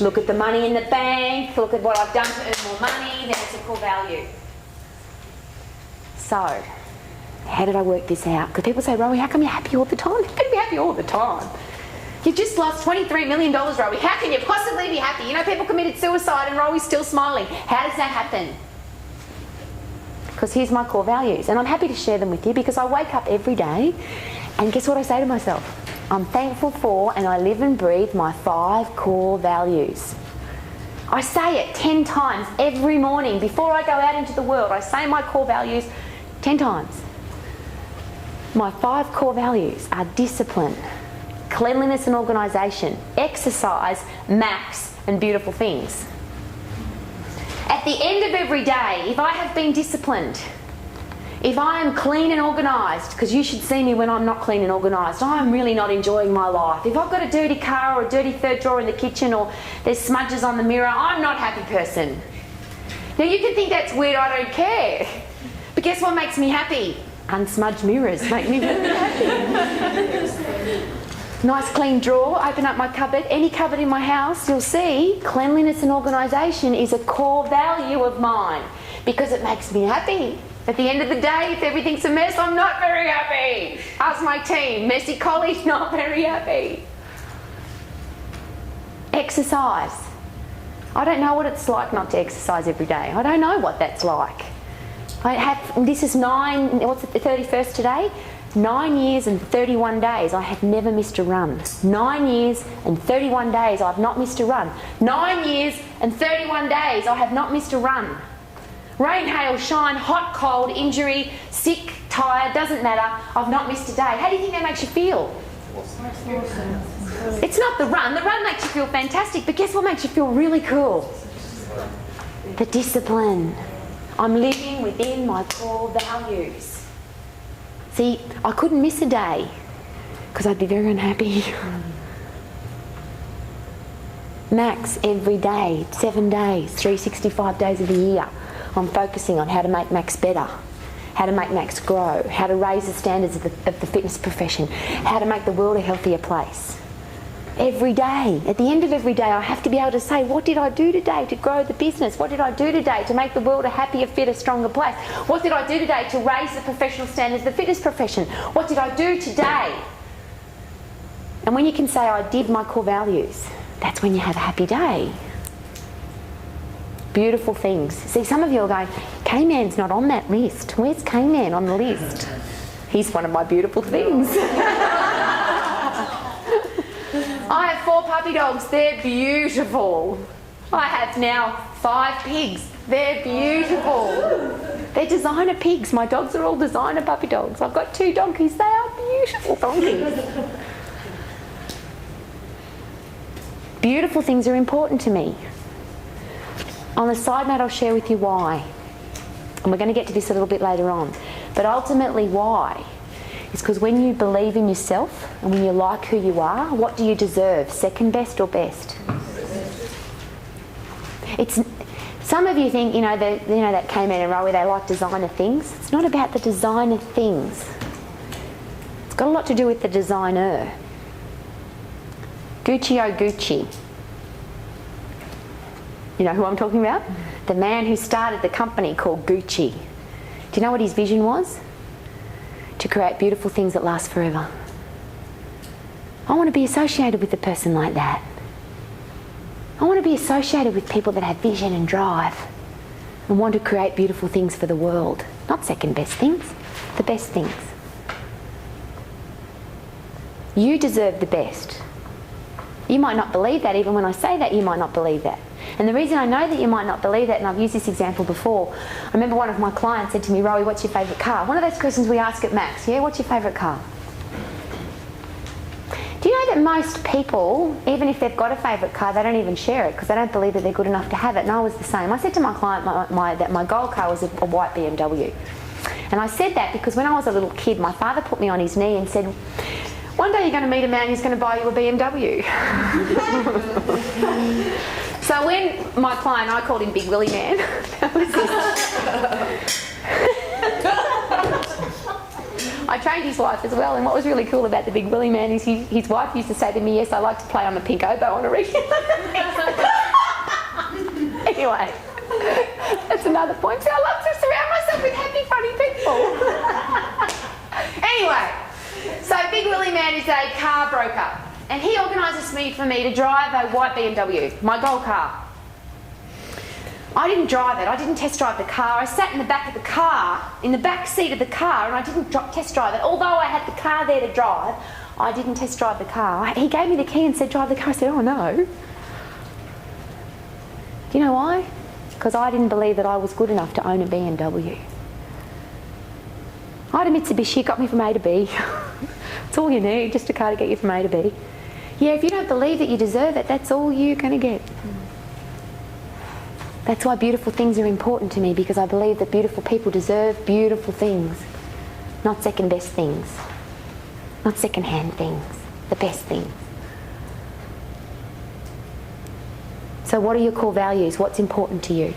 Look at the money in the bank, look at what I've done to earn more money, then it's a core value. So, how did I work this out? Because people say, Rowie, how come you're happy all the time? How can you be happy all the time? You've just lost $23 million, Rowie. How can you possibly be happy? You know, people committed suicide and Rowie's still smiling. How does that happen? Because here's my core values. And I'm happy to share them with you because I wake up every day and guess what I say to myself? I'm thankful for and I live and breathe my 5 core values. I say it 10 times every morning. Before I go out into the world, I say my core values 10 times. My 5 core values are discipline, cleanliness and organisation, exercise, max, and beautiful things. At the end of every day, if I have been disciplined, if I am clean and organised, because you should see me when I'm not clean and organised, I'm really not enjoying my life. If I've got a dirty car or a dirty third drawer in the kitchen or there's smudges on the mirror, I'm not a happy person. Now you can think that's weird, I don't care. But guess what makes me happy? Unsmudged mirrors make me really happy. Nice clean drawer, open up my cupboard, any cupboard in my house, you'll see cleanliness and organisation is a core value of mine because it makes me happy. At the end of the day, if everything's a mess, I'm not very happy. Ask my team, messy collie, not very happy. Exercise. I don't know what it's like not to exercise every day. I don't know what that's like. This is 31st today? 9 years and 31 days I have never missed a run. 9 years and 31 days I've not missed a run. 9 years and 31 days I have not missed a run. Rain, hail, shine, hot, cold, injury, sick, tired, doesn't matter. I've not missed a day. How do you think that makes you feel? It's not the run. The run makes you feel fantastic, but guess what makes you feel really cool? The discipline. I'm living within my core values. See, I couldn't miss a day because I'd be very unhappy. Max every day, 7 days, 365 days of the year. I'm focusing on how to make Max better, how to make Max grow, how to raise the standards of the fitness profession, how to make the world a healthier place. Every day, at the end of every day, I have to be able to say, what did I do today to grow the business? What did I do today to make the world a happier, fitter, stronger place? What did I do today to raise the professional standards of the fitness profession? What did I do today? And when you can say, I did my core values, that's when you have a happy day. Beautiful things. See, some of you are going, K-Man's not on that list. Where's K-Man on the list? He's one of my beautiful things. I have 4 puppy dogs. They're beautiful. I have now 5 pigs. They're beautiful. They're designer pigs. My dogs are all designer puppy dogs. I've got 2 donkeys. They are beautiful donkeys. Beautiful things are important to me. On a side note, I'll share with you why. And we're going to get to this a little bit later on. But ultimately, why? It's because when you believe in yourself and when you like who you are, what do you deserve? Second best or best? Some Some of you think, that came in and Rowie, they like designer things. It's not about the designer things. It's got a lot to do with the designer. Gucci oh Gucci. You know who I'm talking about? The man who started the company called Gucci. Do you know what his vision was? To create beautiful things that last forever. I want to be associated with a person like that. I want to be associated with people that have vision and drive and want to create beautiful things for the world. Not second best things, the best things. You deserve the best. You might not believe that. Even when I say that, you might not believe that. And the reason I know that you might not believe that, and I've used this example before, I remember one of my clients said to me, Rowie, what's your favourite car? One of those questions we ask at Max, yeah, what's your favourite car? Do you know that most people, even if they've got a favourite car, they don't even share it because they don't believe that they're good enough to have it? And I was the same. I said to my client that my goal car was a white BMW. And I said that because when I was a little kid, my father put me on his knee and said, one day you're going to meet a man who's going to buy you a BMW. So when my client, I called him Big Willie Man. That was I trained his wife as well, and what was really cool about the Big Willie Man is his wife used to say to me, yes, I like to play on the pink oboe on a regular basis. Anyway, that's another point. So I love to surround myself with happy, funny people. Anyway, so Big Willie Man is a car broker, and he organises for me to drive a white BMW, my gold car. I didn't drive it. I didn't test drive the car. I sat in the back of the car, in the back seat of the car, and I didn't test drive it. Although I had the car there to drive, I didn't test drive the car. He gave me the key and said, drive the car. I said, oh no. Do you know why? Because I didn't believe that I was good enough to own a BMW. I had a Mitsubishi, it got me from A to B. It's all you need, just a car to get you from A to B. Yeah, if you don't believe that you deserve it, that's all you're going to get. That's why beautiful things are important to me, because I believe that beautiful people deserve beautiful things, not second best things, not second hand things, the best things. So what are your core values? What's important to you?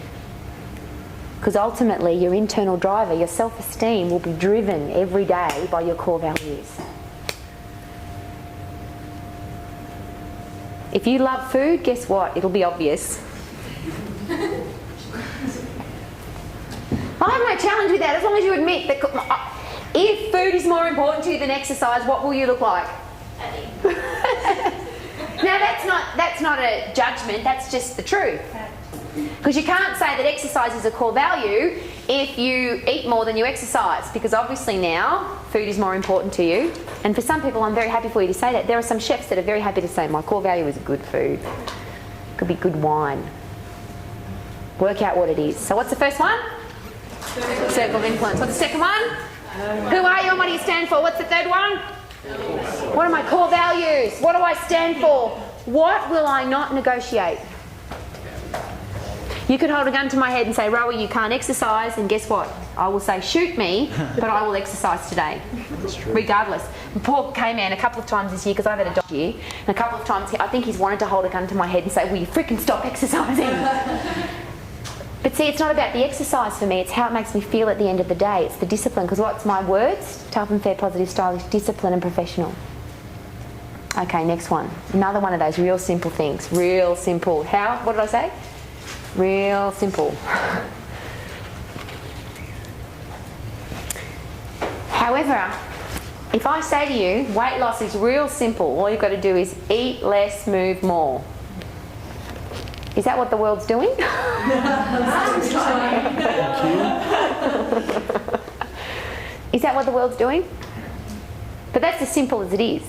Because ultimately your internal driver, your self-esteem will be driven every day by your core values. If you love food, guess what? It'll be obvious. I have no challenge with that, as long as you admit that if food is more important to you than exercise, what will you look like? Now that's not a judgment, that's just the truth. Because you can't say that exercise is a core value if you eat more than you exercise, because obviously now food is more important to you. And for some people, I'm very happy for you to say that. There are some chefs that are very happy to say my core value is good food. Could be good wine. Work out what it is. So what's the first one? Circle of influence. What's the second one? Who are you and what do you stand for? What's the third one? What are my core values? What do I stand for? What will I not negotiate? You could hold a gun to my head and say, Rowie, you can't exercise, and guess what? I will say, shoot me, but I will exercise today. Regardless. Paul came in a couple of times this year, because I've had a dog year, and a couple of times I think he's wanted to hold a gun to my head and say, will you freaking stop exercising? But see, it's not about the exercise for me, it's how it makes me feel at the end of the day. It's the discipline, because what's my words? Tough and fair, positive, stylish, discipline and professional. Okay, next one. Another one of those real simple things. Real simple. How? What did I say? Real simple. However, if I say to you, weight loss is real simple, all you've got to do is eat less, move more. Is that what the world's doing? Is that what the world's doing? But that's as simple as it is.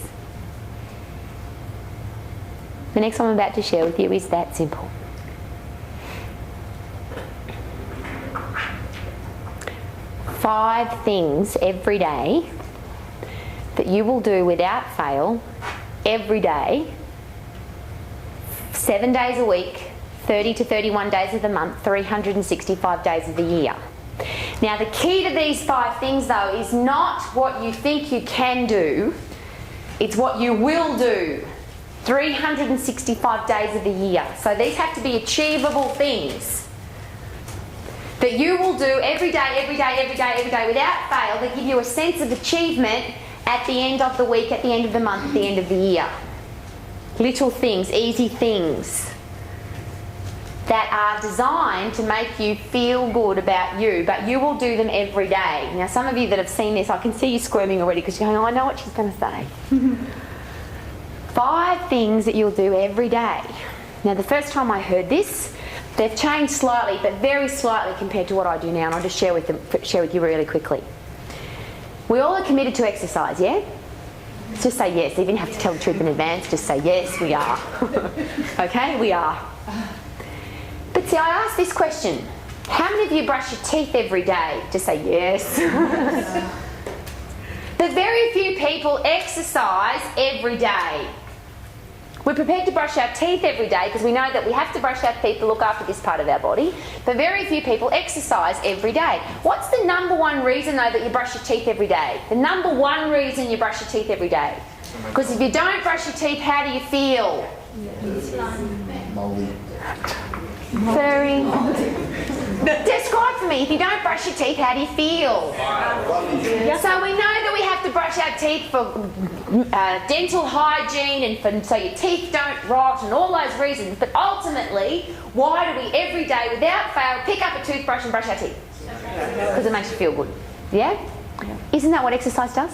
The next one I'm about to share with you is that simple. Five things every day that you will do without fail every day, 7 days a week, 30 to 31 days of the month, 365 days of the year. Now the key to these 5 things though is not what you think you can do, it's what you will do 365 days of the year. So these have to be achievable things. that you will do every day, without fail, that give you a sense of achievement at the end of the week, at the end of the month, at the end of the year. Little things, easy things that are designed to make you feel good about you, but you will do them every day. Now, some of you that have seen this, I can see you squirming already because you're going, oh, I know what she's going to say. 5 things that you'll do every day. Now, the first time I heard this, they've changed slightly, but very slightly compared to what I do now, and I'll just share with you really quickly. We all are committed to exercise, yeah? Just say yes. You even have to tell the truth in advance. Just say yes, we are. Okay, we are. But see, I asked this question. How many of you brush your teeth every day? Just say yes. But very few people exercise every day. We're prepared to brush our teeth every day because we know that we have to brush our teeth to look after this part of our body. But very few people exercise every day. What's the number one reason, though, that you brush your teeth every day? The number one reason you brush your teeth every day? Because if you don't brush your teeth, how do you feel? Very. Describe for me, if you don't brush your teeth, how do you feel? So we know that we have to brush our teeth for dental hygiene and so your teeth don't rot and all those reasons. But ultimately, why do we every day, without fail, pick up a toothbrush and brush our teeth? Because it makes you feel good. Yeah? Isn't that what exercise does?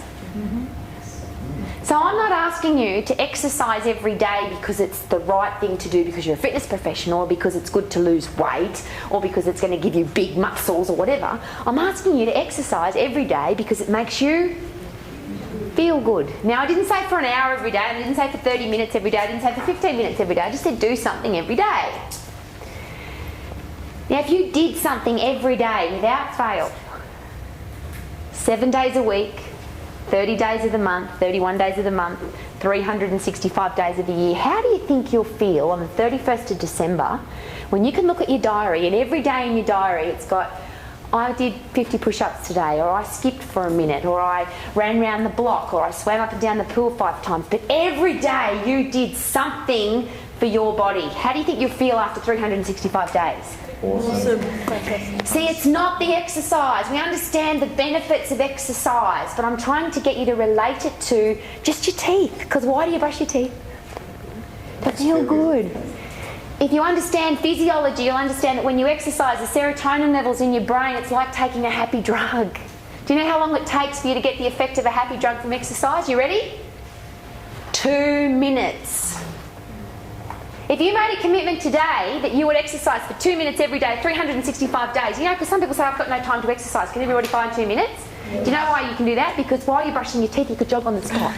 So I'm not asking you to exercise every day because it's the right thing to do because you're a fitness professional or because it's good to lose weight or because it's going to give you big muscles or whatever. I'm asking you to exercise every day because it makes you feel good. Now, I didn't say for an hour every day, I didn't say for 30 minutes every day, I didn't say for 15 minutes every day, I just said do something every day. Now, if you did something every day without fail, 7 days a week, 30 days of the month, 31 days of the month, 365 days of the year, how do you think you'll feel on the 31st of December when you can look at your diary and every day in your diary it's got, I did 50 push-ups today, or I skipped for a minute, or I ran around the block, or I swam up and down the pool 5 times, but every day you did something for your body. How do you think you'll feel after 365 days? Awesome. See, it's not the exercise. We understand the benefits of exercise, but I'm trying to get you to relate it to just your teeth. Because why do you brush your teeth? They feel good. If you understand physiology, you'll understand that when you exercise, the serotonin levels in your brain, it's like taking a happy drug. Do you know how long it takes for you to get the effect of a happy drug from exercise? You ready? 2 minutes. If you made a commitment today that you would exercise for 2 minutes every day, 365 days, you know, because some people say, I've got no time to exercise. Can everybody find 2 minutes? Do you know why you can do that? Because while you're brushing your teeth, you could jog on the spot.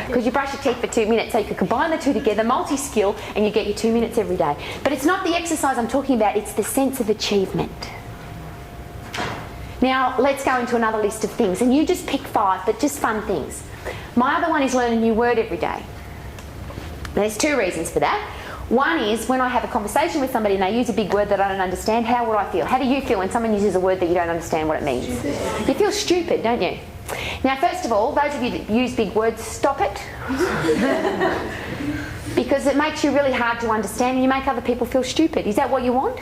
Because you brush your teeth for 2 minutes, so you could combine the two together, multi-skill, and you get your 2 minutes every day. But it's not the exercise I'm talking about, it's the sense of achievement. Now, let's go into another list of things, and you just pick 5, but just fun things. My other one is learn a new word every day. There's 2 reasons for that. One is when I have a conversation with somebody and they use a big word that I don't understand, how would I feel? How do you feel when someone uses a word that you don't understand what it means? You feel stupid, don't you? Now, first of all, those of you that use big words, stop it. Because it makes you really hard to understand and you make other people feel stupid. Is that what you want?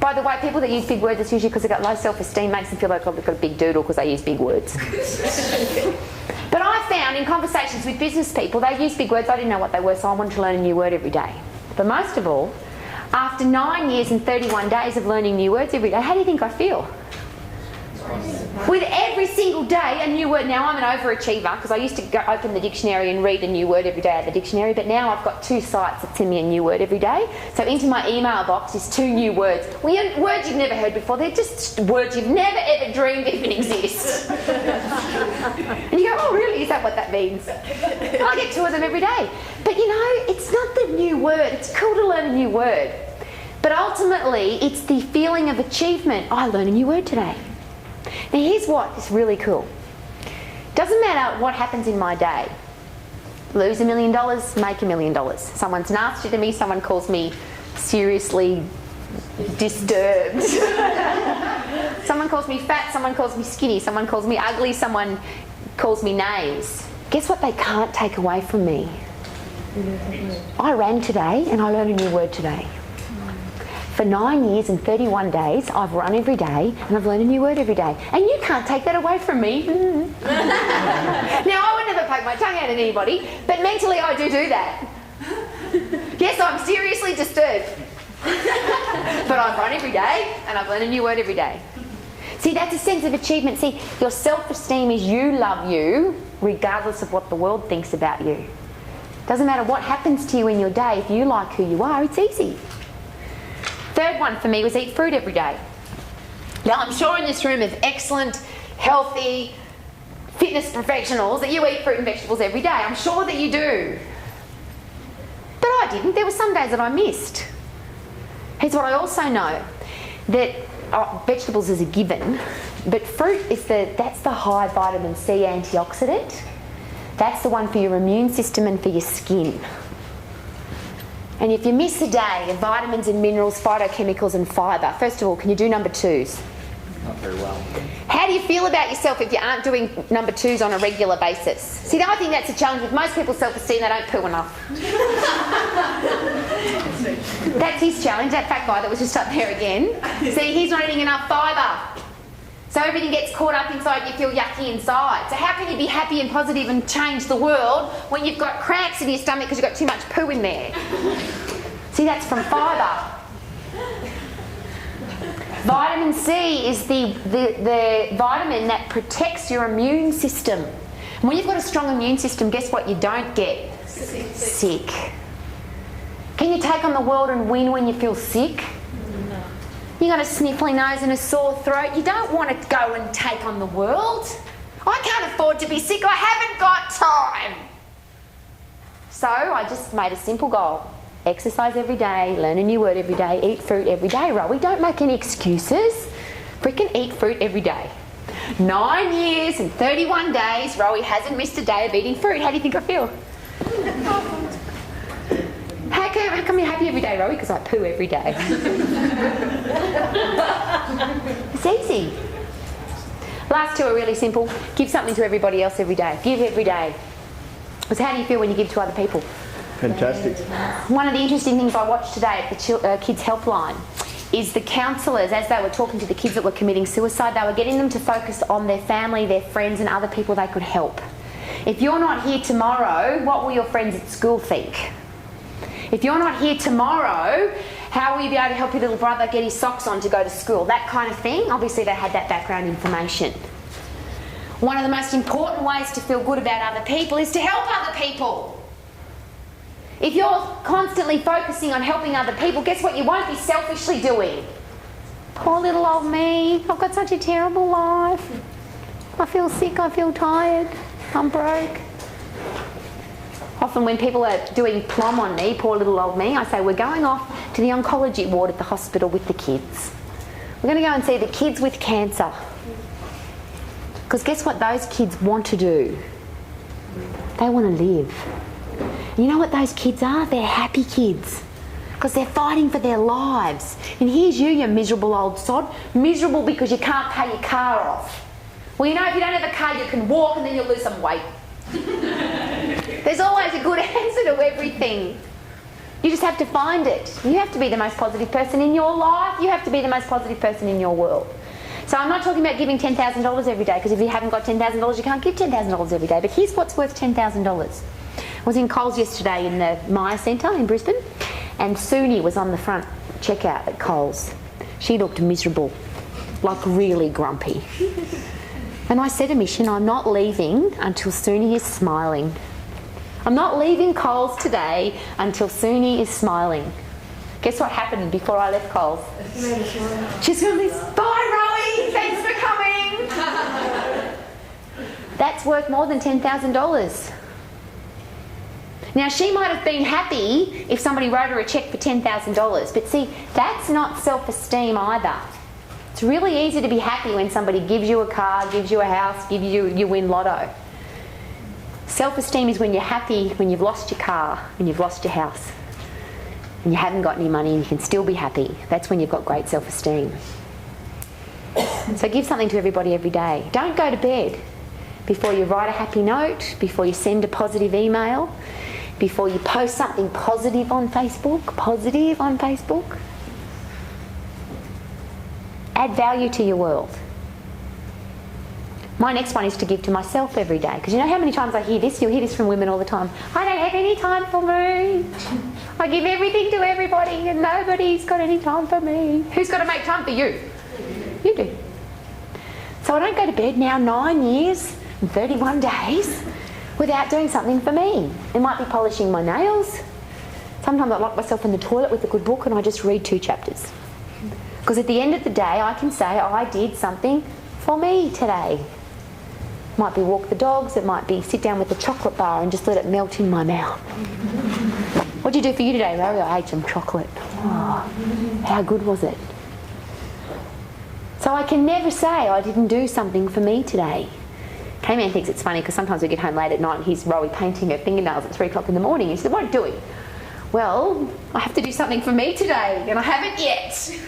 By the way, people that use big words, it's usually because they've got low self-esteem, makes them feel like they've got a big doodle because they use big words. But I found in conversations with business people, they use big words, I didn't know what they were, so I wanted to learn a new word every day. But most of all, after 9 years and 31 days of learning new words every day, how do you think I feel? With every single day a new word. Now I'm an overachiever because I used to go open the dictionary and read a new word every day out of the dictionary, but now I've got 2 sites that send me a new word every day. So into my email box is 2 new words. Words you've never heard before. They're just words you've never ever dreamed even exist. And you go, oh really, is that what that means? And I get 2 of them every day. But you know, it's not the new word. It's cool to learn a new word. But ultimately, it's the feeling of achievement. I learned a new word today. Now here's what is really cool. Doesn't matter what happens in my day. Lose $1 million, make $1 million. Someone's nasty to me, someone calls me seriously disturbed. Someone calls me fat, someone calls me skinny, someone calls me ugly, someone calls me names. Guess what they can't take away from me? I ran today and I learned a new word today. For 9 years and 31 days, I've run every day and I've learned a new word every day. And you can't take that away from me. Now, I would never poke my tongue out at anybody, but mentally I do that. Yes, I'm seriously disturbed. But I've run every day and I've learned a new word every day. See, that's a sense of achievement. See, your self-esteem is you love you regardless of what the world thinks about you. Doesn't matter what happens to you in your day, if you like who you are, it's easy. Third one for me was eat fruit every day. Now, I'm sure in this room of excellent, healthy, fitness professionals that you eat fruit and vegetables every day. I'm sure that you do. But I didn't. There were some days that I missed. Here's what I also know. That vegetables is a given, but fruit is that's the high vitamin C antioxidant. That's the one for your immune system and for your skin. And if you miss a day of vitamins and minerals, phytochemicals and fibre, first of all, can you do number 2s? Not very well. How do you feel about yourself if you aren't doing number 2s on a regular basis? See, I think that's a challenge with most people's self-esteem. They don't poo enough. That's his challenge, that fat guy that was just up there again. See, he's not eating enough fibre. So everything gets caught up inside, you feel yucky inside. So how can you be happy and positive and change the world when you've got cramps in your stomach because you've got too much poo in there? See, that's from fibre. Vitamin C is the vitamin that protects your immune system. And when you've got a strong immune system, guess what? You don't get sick. Can you take on the world and win when you feel sick? No. You got a sniffly nose and a sore throat. You don't want to go and take on the world. I can't afford to be sick. I haven't got time. So I just made a simple goal. Exercise every day, learn a new word every day, eat fruit every day. Rowie, don't make any excuses. Freaking eat fruit every day. 9 years and 31 days, Rowie hasn't missed a day of eating fruit. How do you think I feel? How come you're happy every day, Rowie? Because I poo every day. It's easy. Last 2 are really simple. Give something to everybody else every day. Give every day. Because how do you feel when you give to other people? Fantastic. One of the interesting things I watched today at the Kids Helpline is the counsellors, as they were talking to the kids that were committing suicide, they were getting them to focus on their family, their friends and other people they could help. If you're not here tomorrow, what will your friends at school think? If you're not here tomorrow, how will you be able to help your little brother get his socks on to go to school? That kind of thing. Obviously they had that background information. One of the most important ways to feel good about other people is to help other people. If you're constantly focusing on helping other people, guess what you won't be selfishly doing? Poor little old me, I've got such a terrible life. I feel sick, I feel tired, I'm broke. Often when people are doing plom on me, poor little old me, I say we're going off to the oncology ward at the hospital with the kids. We're going to go and see the kids with cancer. Because guess what those kids want to do? They want to live. You know what those kids are? They're happy kids. Because they're fighting for their lives. And here's you miserable old sod. Miserable because you can't pay your car off. Well, you know, if you don't have a car, you can walk and then you'll lose some weight. There's always a good answer to everything. You just have to find it. You have to be the most positive person in your life. You have to be the most positive person in your world. So I'm not talking about giving $10,000 every day, because if you haven't got $10,000, you can't give $10,000 every day. But here's what's worth $10,000. I was in Coles yesterday in the Maya Centre in Brisbane, and Suni was on the front checkout at Coles. She looked miserable, like really grumpy. And I said to Mission, I'm not leaving until Suni is smiling. I'm not leaving Coles today until Suni is smiling. Guess what happened before I left Coles? She's going to say, bye Rowie, thanks for coming. That's worth more than $10,000. Now, she might have been happy if somebody wrote her a cheque for $10,000, but see, that's not self-esteem either. It's really easy to be happy when somebody gives you a car, gives you a house, you win lotto. Self-esteem is when you're happy when you've lost your car, when you've lost your house, and you haven't got any money and you can still be happy. That's when you've got great self-esteem. So give something to everybody every day. Don't go to bed before you write a happy note, before you send a positive email, before you post something positive on Facebook. Add value to your world. My next one is to give to myself every day. Because you know how many times I hear this? You'll hear this from women all the time. I don't have any time for me. I give everything to everybody and nobody's got any time for me. Who's got to make time for you? You do. So I don't go to bed now 9 years and 31 days without doing something for me. It might be polishing my nails. Sometimes I lock myself in the toilet with a good book and I just read 2 chapters. Because at the end of the day, I can say I did something for me today. It might be walk the dogs, it might be sit down with the chocolate bar and just let it melt in my mouth. What did you do for you today, Rowie? I ate some chocolate. Oh, how good was it? So I can never say I didn't do something for me today. K-Man thinks it's funny because sometimes we get home late at night and he's Rowie painting her fingernails at 3 o'clock in the morning. He said, what are you doing? Well, I have to do something for me today and I haven't yet.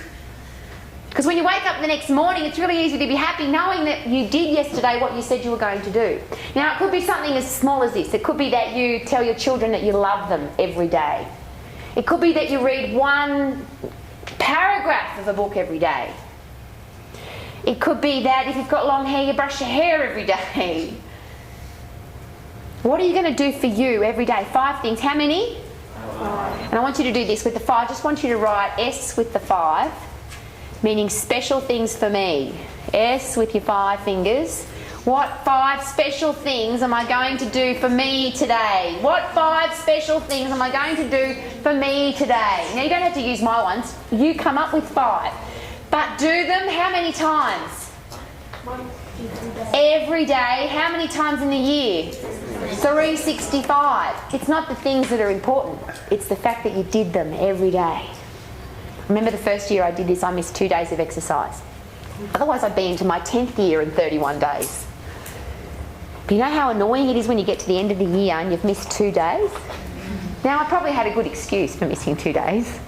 Because when you wake up the next morning, it's really easy to be happy knowing that you did yesterday what you said you were going to do. Now, it could be something as small as this. It could be that you tell your children that you love them every day. It could be that you read 1 paragraph of a book every day. It could be that if you've got long hair, you brush your hair every day. What are you going to do for you every day? 5 things. How many? 5. And I want you to do this with the 5. I just want you to write S with the 5. Meaning special things for me. S with your 5 fingers. What 5 special things am I going to do for me today? What 5 special things am I going to do for me today? Now you don't have to use my ones. You come up with 5. But do them how many times? Every day. How many times in the year? 365. It's not the things that are important. It's the fact that you did them every day. Remember the first year I did this, I missed 2 days of exercise. Otherwise I'd be into my 10th year in 31 days. But you know how annoying it is when you get to the end of the year and you've missed 2 days? Now I probably had a good excuse for missing 2 days.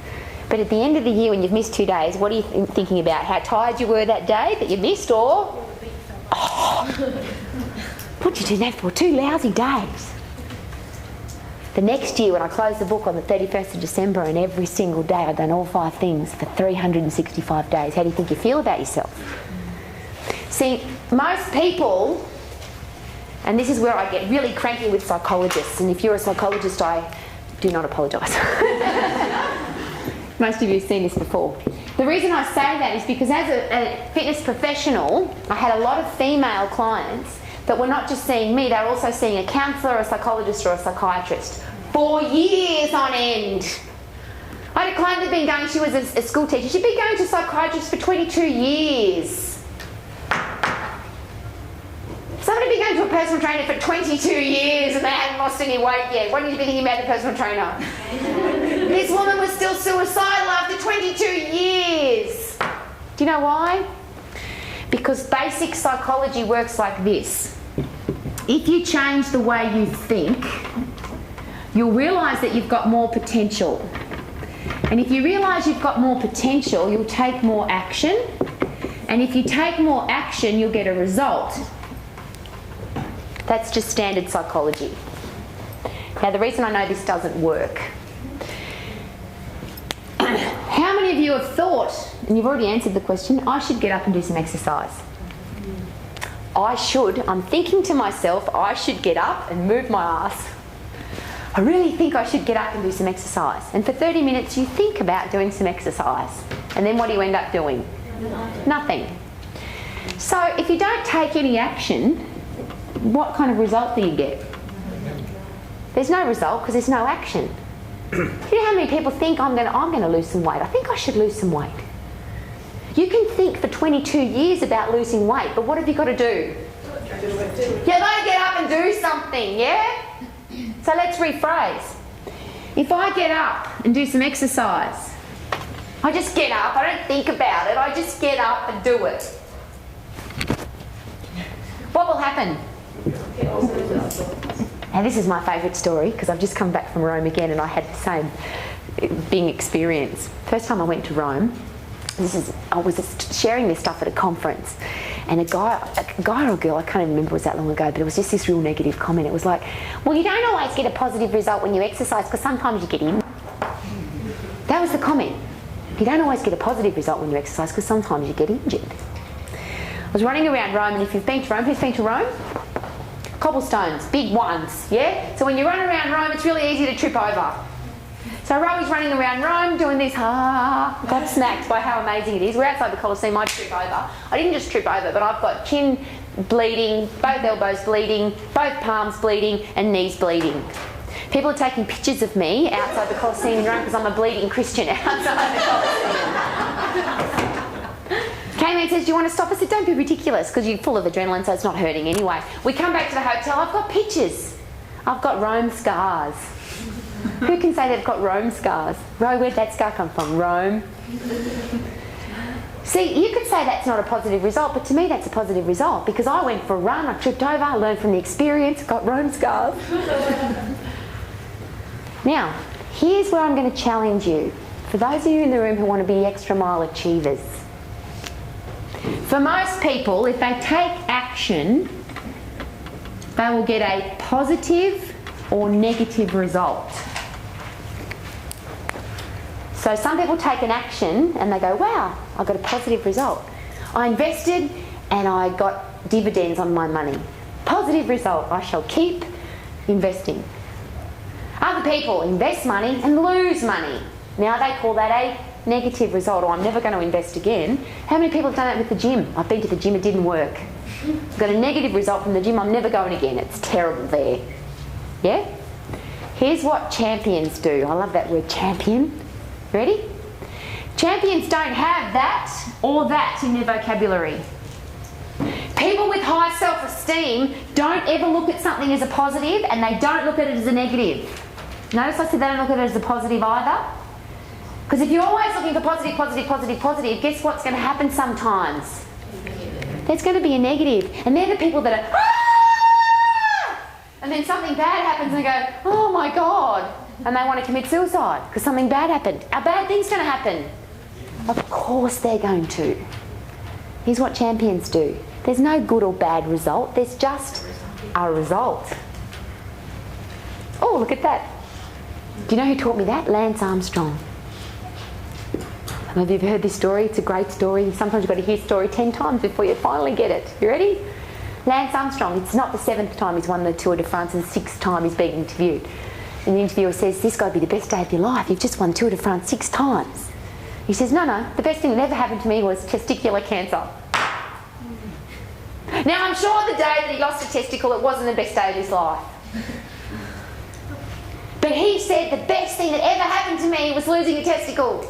But at the end of the year when you've missed 2 days, what are you thinking about? How tired you were that day that you missed, or... Oh, what did you do that for? 2 lousy days. The next year when I closed the book on the 31st of December and every single day I'd done all 5 things for 365 days. How do you think you feel about yourself? See, most people, and this is where I get really cranky with psychologists, and if you're a psychologist I do not apologise. Most of you have seen this before. The reason I say that is because as a fitness professional, I had a lot of female clients that were not just seeing me, they were also seeing a counsellor, a psychologist or a psychiatrist for years on end. I had a client that had been going, she was a school teacher, she'd been going to a psychiatrist for 22 years. Somebody had been going to a personal trainer for 22 years and they hadn't lost any weight yet. What did you be thinking about the personal trainer? This woman was still suicidal after 22 years. Do you know why? Because basic psychology works like this. If you change the way you think, you'll realise that you've got more potential. And if you realise you've got more potential, you'll take more action. And if you take more action, you'll get a result. That's just standard psychology. Now, the reason I know this doesn't work. How many of you have thought, and you've already answered the question, I should get up and do some exercise? I should. I'm thinking to myself, I should get up and move my ass. I really think I should get up and do some exercise. And for 30 minutes you think about doing some exercise. And then what do you end up doing? Nothing. So if you don't take any action, what kind of result do you get? There's no result because there's no action. You know how many people think I'm going to lose some weight? I think I should lose some weight. You can think for 22 years about losing weight, but what have you got to do? You've got to get up and do something, yeah? So let's rephrase. If I get up and do some exercise, I just get up, I don't think about it, I just get up and do it. What will happen? And this is my favourite story because I've just come back from Rome again and I had the same big experience. First time I went to Rome, I was sharing this stuff at a conference and a guy or a girl, I can't even remember, it was that long ago, but it was just this real negative comment. It was like, well, you don't always get a positive result when you exercise because sometimes you get in. That was the comment. You don't always get a positive result when you exercise because sometimes you get injured. I was running around Rome, and if you've been to Rome, who's been to Rome? Cobblestones, big ones, yeah? So when you run around Rome, it's really easy to trip over. So Rowie's running around Rome doing this, gobsmacked by how amazing it is. We're outside the Colosseum, I trip over. I didn't just trip over, but I've got chin bleeding, both elbows bleeding, both palms bleeding, and knees bleeding. People are taking pictures of me outside the Colosseum in Rome because I'm a bleeding Christian outside the Colosseum. Came in and says, do you want to stop? I said, don't be ridiculous, because you're full of adrenaline, so it's not hurting anyway. We come back to the hotel, I've got pictures. I've got Rome scars. Who can say they've got Rome scars? Rowie, where'd that scar come from? Rome. See, you could say that's not a positive result, but to me that's a positive result, because I went for a run, I tripped over, I learned from the experience, got Rome scars. Now, here's where I'm going to challenge you. For those of you in the room who want to be extra mile achievers. For most people, if they take action, they will get a positive or negative result. So some people take an action and they go, wow, I got a positive result. I invested and I got dividends on my money. Positive result, I shall keep investing. Other people invest money and lose money. Now they call that a negative result, or I'm never going to invest again. How many people have done that with the gym? I've been to the gym, it didn't work. I've got a negative result from the gym, I'm never going again. It's terrible there. Yeah? Here's what champions do. I love that word, champion. Ready? Champions don't have that or that in their vocabulary. People with high self-esteem don't ever look at something as a positive, and they don't look at it as a negative. Notice I said they don't look at it as a positive either. Because if you're always looking for positive, positive, positive, positive, guess what's going to happen sometimes? There's going to be a negative. And they're the people that are, ah! And then something bad happens and they go, oh my God. And they want to commit suicide because something bad happened. A bad thing's going to happen. Of course they're going to. Here's what champions do. There's no good or bad result. There's just a result. Oh, look at that. Do you know who taught me that? Lance Armstrong. Have you heard this story? It's a great story. Sometimes you've got to hear a story 10 times before you finally get it. You ready? Lance Armstrong, it's not the 7th time he's won the Tour de France and the 6th time he's being interviewed. And the interviewer says, this got to be the best day of your life. You've just won Tour de France 6 times. He says, no, the best thing that ever happened to me was testicular cancer. Now, I'm sure the day that he lost a testicle, it wasn't the best day of his life. But he said the best thing that ever happened to me was losing a testicle.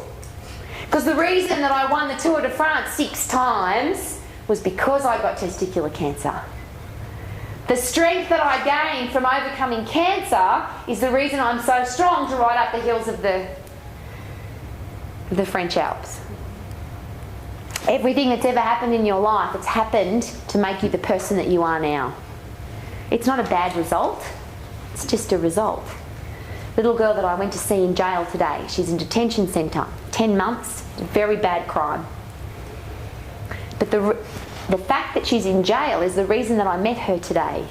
Because the reason that I won the Tour de France 6 times was because I got testicular cancer. The strength that I gained from overcoming cancer is the reason I'm so strong to ride up the hills of the French Alps. Everything that's ever happened in your life, it's happened to make you the person that you are now. It's not a bad result, it's just a result. Little girl that I went to see in jail today, she's in detention centre, 10 months, very bad crime. But the fact that she's in jail is the reason that I met her today.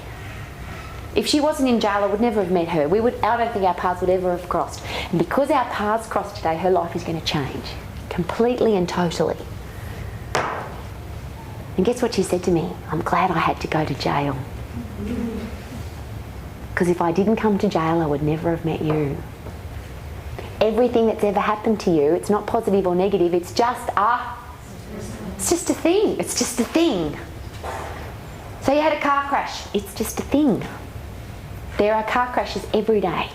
If she wasn't in jail, I would never have met her. I don't think our paths would ever have crossed. And because our paths crossed today, her life is going to change. Completely and totally. And guess what she said to me? I'm glad I had to go to jail. Because if I didn't come to jail, I would never have met you. Everything that's ever happened to you, it's not positive or negative, it's just a thing. It's just a thing. So you had a car crash, it's just a thing. There are car crashes every day.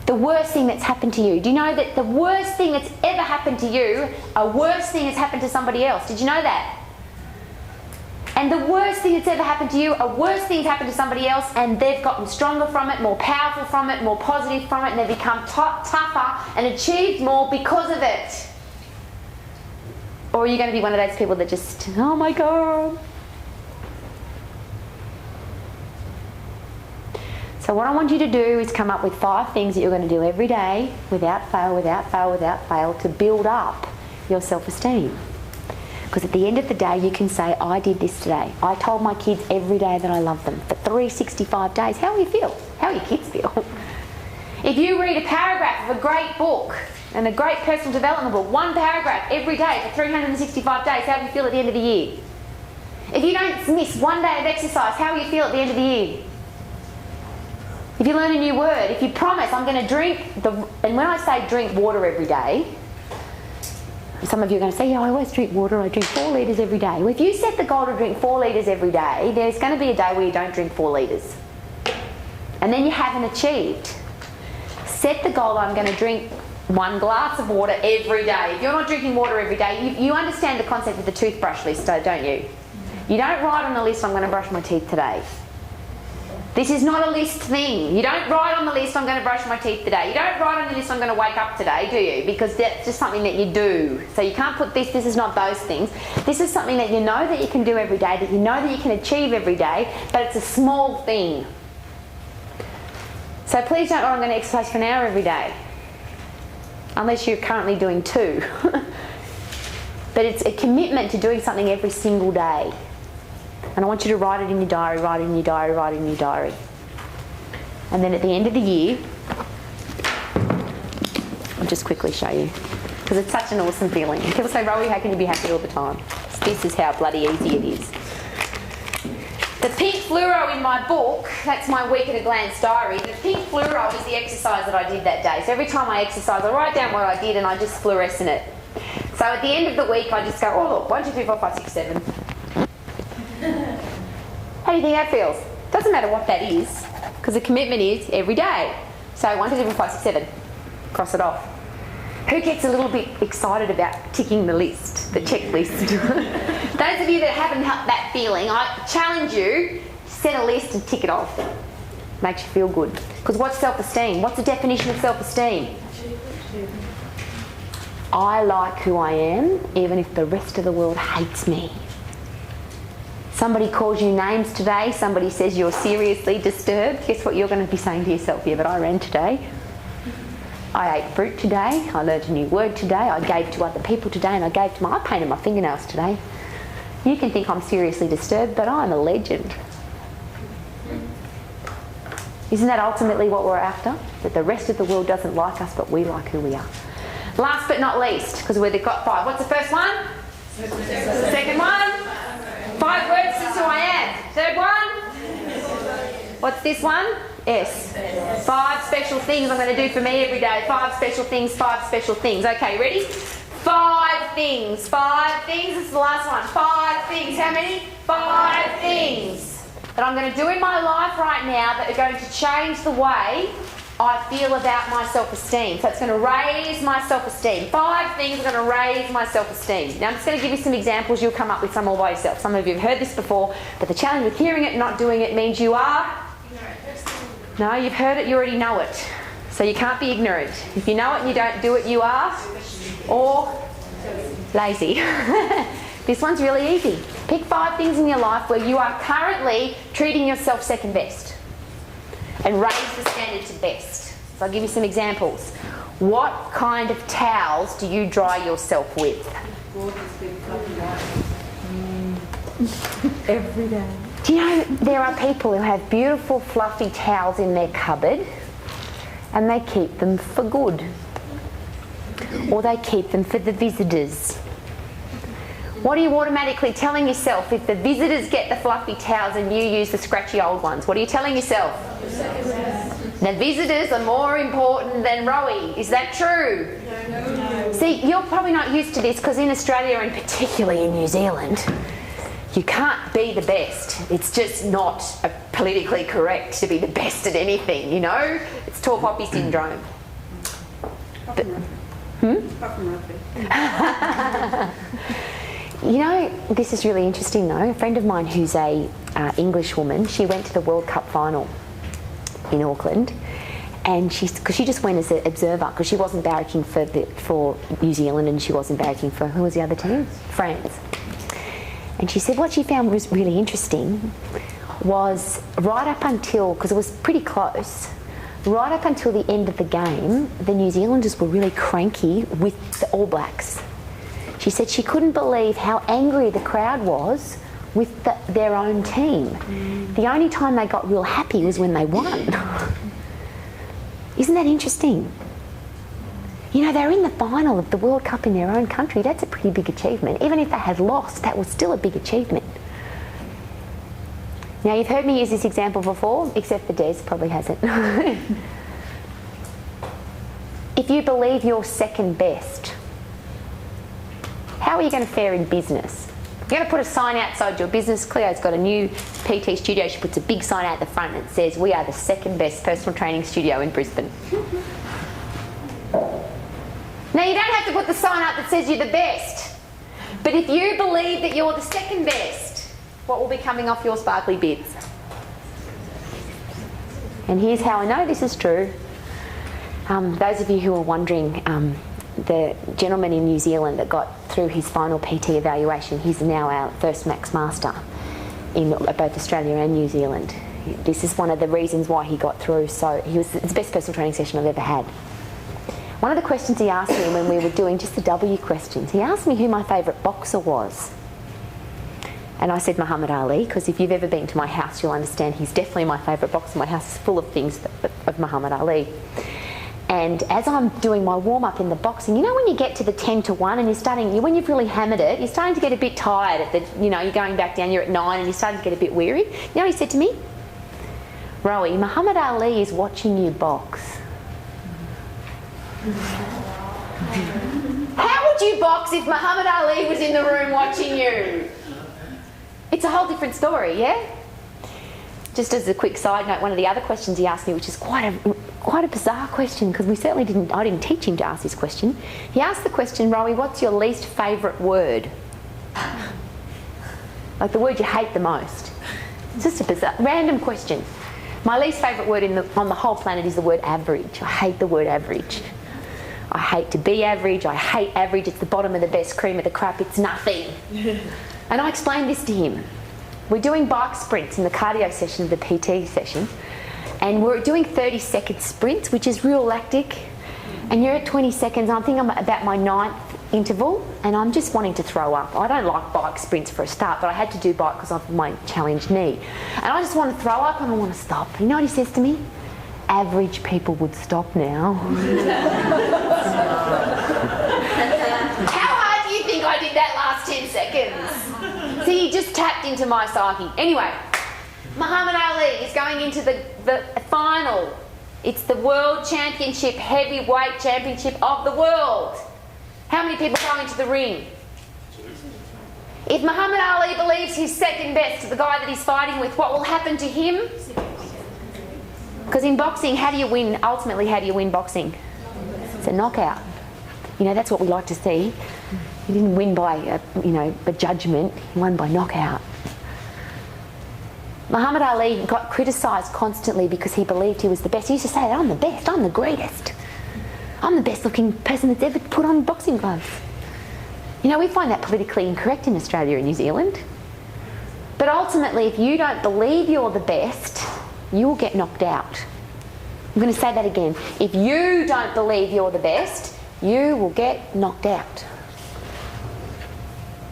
The worst thing that's happened to you. Do you know that the worst thing that's ever happened to you, a worse thing has happened to somebody else? Did you know that? And the worst thing that's ever happened to you, a worse thing has happened to somebody else, and they've gotten stronger from it, more powerful from it, more positive from it, and they've become tougher and achieved more because of it. Or are you going to be one of those people that just, oh my God. So what I want you to do is come up with 5 things that you're going to do every day, without fail, without fail, without fail, to build up your self-esteem. Because at the end of the day, you can say, I did this today. I told my kids every day that I love them for 365 days. How will you feel? How will your kids feel? If you read a paragraph of a great book and a great personal development book, one paragraph every day for 365 days, how do you feel at the end of the year? If you don't miss one day of exercise, how will you feel at the end of the year? If you learn a new word, if you promise, I'm going to drink, and when I say drink water every day, some of you are going to say, yeah, I always drink water, I drink 4 litres every day. Well, if you set the goal to drink 4 litres every day, there's going to be a day where you don't drink 4 litres. And then you haven't achieved. Set the goal, I'm going to drink 1 glass of water every day. If you're not drinking water every day, you understand the concept of the toothbrush list, don't you? You don't write on the list, I'm going to brush my teeth today. This is not a list thing. You don't write on the list, I'm going to brush my teeth today. You don't write on the list, I'm going to wake up today, do you? Because that's just something that you do. So you can't put this is not those things. This is something that you know that you can do every day, that you know that you can achieve every day, but it's a small thing. So please don't write, I'm going to exercise for an hour every day. Unless you're currently doing 2. But it's a commitment to doing something every single day. And I want you to write it in your diary, write it in your diary, write it in your diary. And then at the end of the year, I'll just quickly show you. Because it's such an awesome feeling. People say, Rowie, how can you be happy all the time? This is how bloody easy it is. The pink fluoro in my book, that's my week at a glance diary. The pink fluoro is the exercise that I did that day. So every time I exercise, I write down what I did and I just fluorescent it. So at the end of the week, I just go, oh look, 1, 2, 3, 4, 5, 6, 7. How do you think that feels? Doesn't matter what that is, because the commitment is every day. So 1, 2, 3, 4, 5, 6, 7. Cross it off. Who gets a little bit excited about ticking the list, the checklist? Those of you that haven't had that feeling, I challenge you, set a list and tick it off. Makes you feel good. Because what's self-esteem? What's the definition of self-esteem? I like who I am, even if the rest of the world hates me. Somebody calls you names today, somebody says you're seriously disturbed. Guess what you're going to be saying to yourself? Yeah, but I ran today. I ate fruit today. I learned a new word today. I gave to other people today, and I painted my fingernails today. You can think I'm seriously disturbed, but I'm a legend. Isn't that ultimately what we're after? That the rest of the world doesn't like us, but we like who we are. Last but not least, because we've got 5. What's the first one? Second one? 5 words, this is who I am. Third one? What's this one? S. 5 special things I'm going to do for me every day. 5 special things, 5 special things. Okay, ready? 5 things. 5 things. This is the last one. 5 things. How many? 5 things that I'm going to do in my life right now that are going to change the way I feel about my self-esteem. So it's going to raise my self-esteem. 5 things are going to raise my self-esteem. Now I'm just going to give you some examples. You'll come up with some all by yourself. Some of you have heard this before, but the challenge with hearing it and not doing it means you are... No, you've heard it, you already know it. So you can't be ignorant. If you know it and you don't do it, you are... or lazy. This one's really easy. Pick 5 things in your life where you are currently treating yourself second best. And raise the standard to best. So I'll give you some examples. What kind of towels do you dry yourself with? Every day. Do you know there are people who have beautiful fluffy towels in their cupboard and they keep them for good. Or they keep them for the visitors. What are you automatically telling yourself if the visitors get the fluffy towels and you use the scratchy old ones? What are you telling yourself? The visitors are more important than Rowie. Is that true? No. See, you're probably not used to this because in Australia and particularly in New Zealand, you can't be the best. It's just not politically correct to be the best at anything, you know? It's tall poppy syndrome. But, You know, this is really interesting though. A friend of mine who's a English woman, she went to the World Cup final in Auckland, and because she just went as an observer because she wasn't barracking for New Zealand and she wasn't barracking for, who was the other team? France. And she said what she found was really interesting was right up until, because it was pretty close, right up until the end of the game, the New Zealanders were really cranky with the All Blacks. She said she couldn't believe how angry the crowd was with their own team. The only time they got real happy was when they won. Isn't that interesting? You know, they're in the final of the World Cup in their own country. That's a pretty big achievement. Even if they had lost, that was still a big achievement. Now, you've heard me use this example before, except for Des, probably hasn't. If you believe you're second best, how are you going to fare in business? You're going to put a sign outside your business. Cleo's got a new PT studio. She puts a big sign out the front that says, "We are the second best personal training studio in Brisbane." Now, you don't have to put the sign up that says you're the best. But if you believe that you're the second best, what will be coming off your sparkly bits? And here's how I know this is true. Those of you who are wondering, the gentleman in New Zealand that got through his final PT evaluation, he's now our first Max Master in both Australia and New Zealand. This is one of the reasons why he got through. So he was the best personal training session I've ever had. One of the questions he asked me when we were doing just the W questions, he asked me who my favourite boxer was. And I said Muhammad Ali, because if you've ever been to my house, you'll understand he's definitely my favourite boxer. My house is full of things of Muhammad Ali. And as I'm doing my warm-up in the boxing, you know when you get to the 10 to 1 and you're starting, when you've really hammered it, you're starting to get a bit tired at the, you know, you're going back down, you're at 9 and you're starting to get a bit weary. You know what he said to me? "Rowie, Muhammad Ali is watching you box." How would you box if Muhammad Ali was in the room watching you? It's a whole different story, yeah? Just as a quick side note, one of the other questions he asked me, which is quite a bizarre question, because I didn't teach him to ask this question. He asked the question, "Rowie, what's your least favourite word?" Like the word you hate the most. It's just a bizarre, random question. My least favourite word on the whole planet is the word average. I hate the word average. I hate to be average. I hate average. It's the bottom of the best cream of the crap. It's nothing. And I explained this to him. We're doing bike sprints in the cardio session of the PT session. And we're doing 30-second sprints, which is real lactic. And you're at 20 seconds. I think I'm about my 9th interval. And I'm just wanting to throw up. I don't like bike sprints for a start, but I had to do bike because of my challenged knee. And I just want to throw up and I want to stop. You know what he says to me? "Average people would stop now." How hard do you think I did that last 10 seconds? See, he just tapped into my psyche. Anyway, Muhammad Ali is going into the final. It's the World Championship, heavyweight championship of the world. How many people go into the ring? If Muhammad Ali believes he's second best to the guy that he's fighting with, what will happen to him? Because in boxing, how do you win? Ultimately, how do you win boxing? It's a knockout. You know, that's what we like to see. He didn't win by, a judgment. He won by knockout. Muhammad Ali got criticised constantly because he believed he was the best. He used to say that, "I'm the best, I'm the greatest. I'm the best looking person that's ever put on boxing gloves." You know, we find that politically incorrect in Australia and New Zealand. But ultimately, if you don't believe you're the best, you will get knocked out. I'm going to say that again. If you don't believe you're the best, you will get knocked out.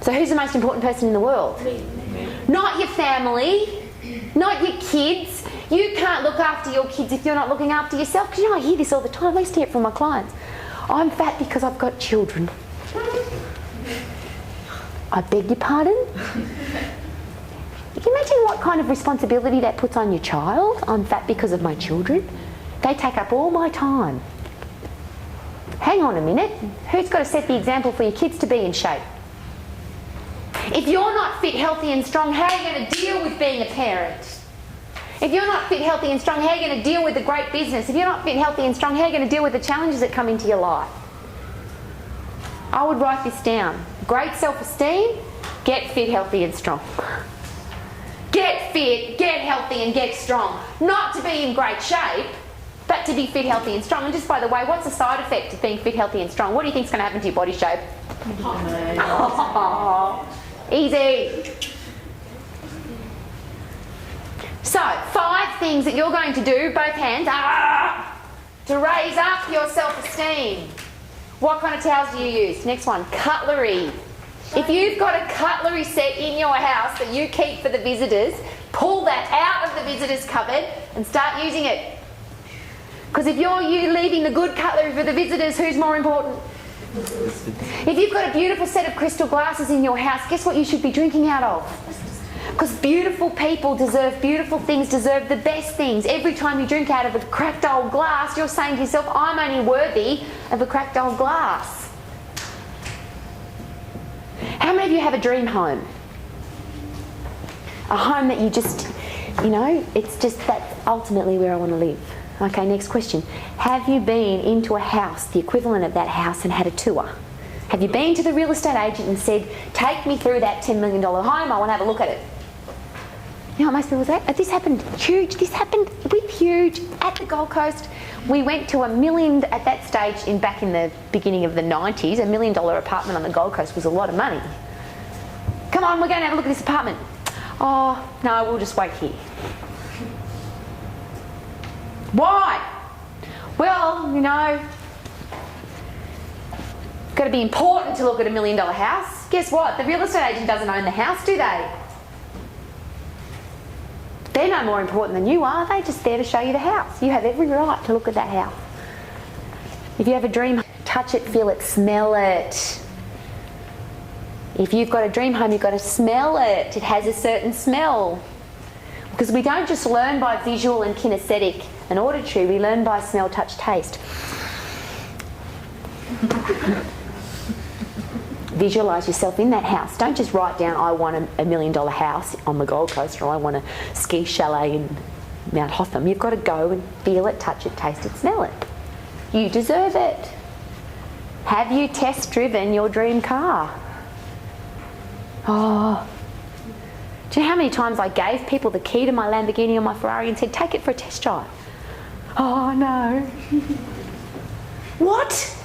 So who's the most important person in the world? Me. Not your family, not your kids. You can't look after your kids if you're not looking after yourself. Because you know, I hear this all the time. I used to hear it from my clients. "I'm fat because I've got children." I beg your pardon? Can you imagine what kind of responsibility that puts on your child? "I'm fat because of my children. They take up all my time." Hang on a minute. Who's got to set the example for your kids to be in shape? If you're not fit, healthy and strong, how are you going to deal with being a parent? If you're not fit, healthy and strong, how are you going to deal with a great business? If you're not fit, healthy and strong, how are you going to deal with the challenges that come into your life? I would write this down. Great self-esteem, get fit, healthy and strong. Get fit, get healthy and get strong. Not to be in great shape, but to be fit, healthy and strong. And just by the way, what's the side effect of being fit, healthy and strong? What do you think is going to happen to your body shape? Oh, easy. So, 5 things that you're going to do, both hands, to raise up your self-esteem. What kind of towels do you use? Next one, cutlery. If you've got a cutlery set in your house that you keep for the visitors, pull that out of the visitors' cupboard and start using it. Because if you're you leaving the good cutlery for the visitors, who's more important? If you've got a beautiful set of crystal glasses in your house, guess what you should be drinking out of? Because beautiful people deserve beautiful things, deserve the best things. Every time you drink out of a cracked old glass, you're saying to yourself, I'm only worthy of a cracked old glass. How many of you have a dream home? A home that you just, it's just that's ultimately where I want to live. Okay, next question. Have you been into a house, the equivalent of that house, and had a tour? Have you been to the real estate agent and said, take me through that $10 million home, I want to have a look at it? You know what most people say? This happened huge, this happened with huge at the Gold Coast. We went to $1 million at that stage back in the beginning of the 90s. $1 million apartment on the Gold Coast was a lot of money. Come on, we're going to have a look at this apartment. Oh, no, we'll just wait here. Why? Well, got to be important to look at $1 million house. Guess what? The real estate agent doesn't own the house, do they? They're no more important than you are. They're just there to show you the house. You have every right to look at that house. If you have a dream, touch it, feel it, smell it. If you've got a dream home, you've got to smell it. It has a certain smell. Because we don't just learn by visual and kinesthetic and auditory, we learn by smell, touch, taste. Visualise yourself in that house. Don't just write down, I want a $1 million house on the Gold Coast, or I want a ski chalet in Mount Hotham. You've got to go and feel it, touch it, taste it, smell it. You deserve it. Have you test driven your dream car? Oh. Do you know how many times I gave people the key to my Lamborghini or my Ferrari and said, take it for a test drive? Oh no. What?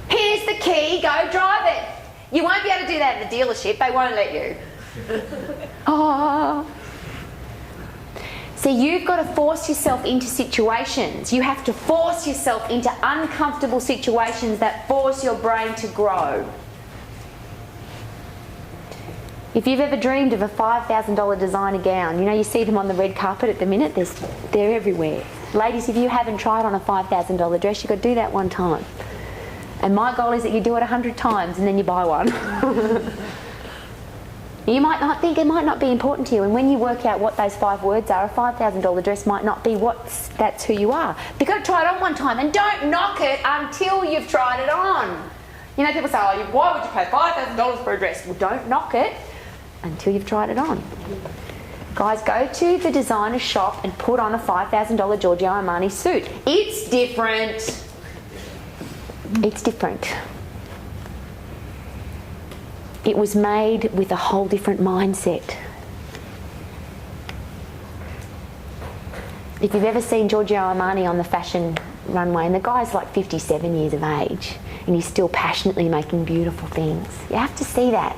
Here's the key, go drive it. You won't be able to do that at the dealership, they won't let you. Oh. See, you've got to force yourself into situations. You have to force yourself into uncomfortable situations that force your brain to grow. If you've ever dreamed of a $5,000 designer gown, you see them on the red carpet at the minute, they're everywhere. Ladies, if you haven't tried on a $5,000 dress, you've got to do that one time. And my goal is that you do it 100 times and then you buy one. You might not think it might not be important to you, and when you work out what those 5 words are, a $5,000 dress might not be that's who you are. But you've got to try it on one time, and don't knock it until you've tried it on. People say, oh, why would you pay $5,000 for a dress? Well, don't knock it until you've tried it on. Guys, go to the designer shop and put on a $5,000 Giorgio Armani suit. It's different. It's different. It was made with a whole different mindset. If you've ever seen Giorgio Armani on the fashion runway, and the guy's like 57 years of age, and he's still passionately making beautiful things. You have to see that.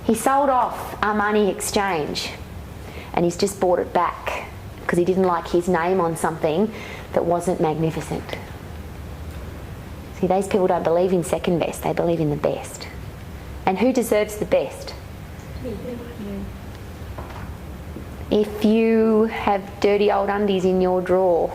He sold off Armani Exchange, and he's just bought it back because he didn't like his name on something that wasn't magnificent. See, those people don't believe in second best, they believe in the best. And who deserves the best? If you have dirty old undies in your drawer,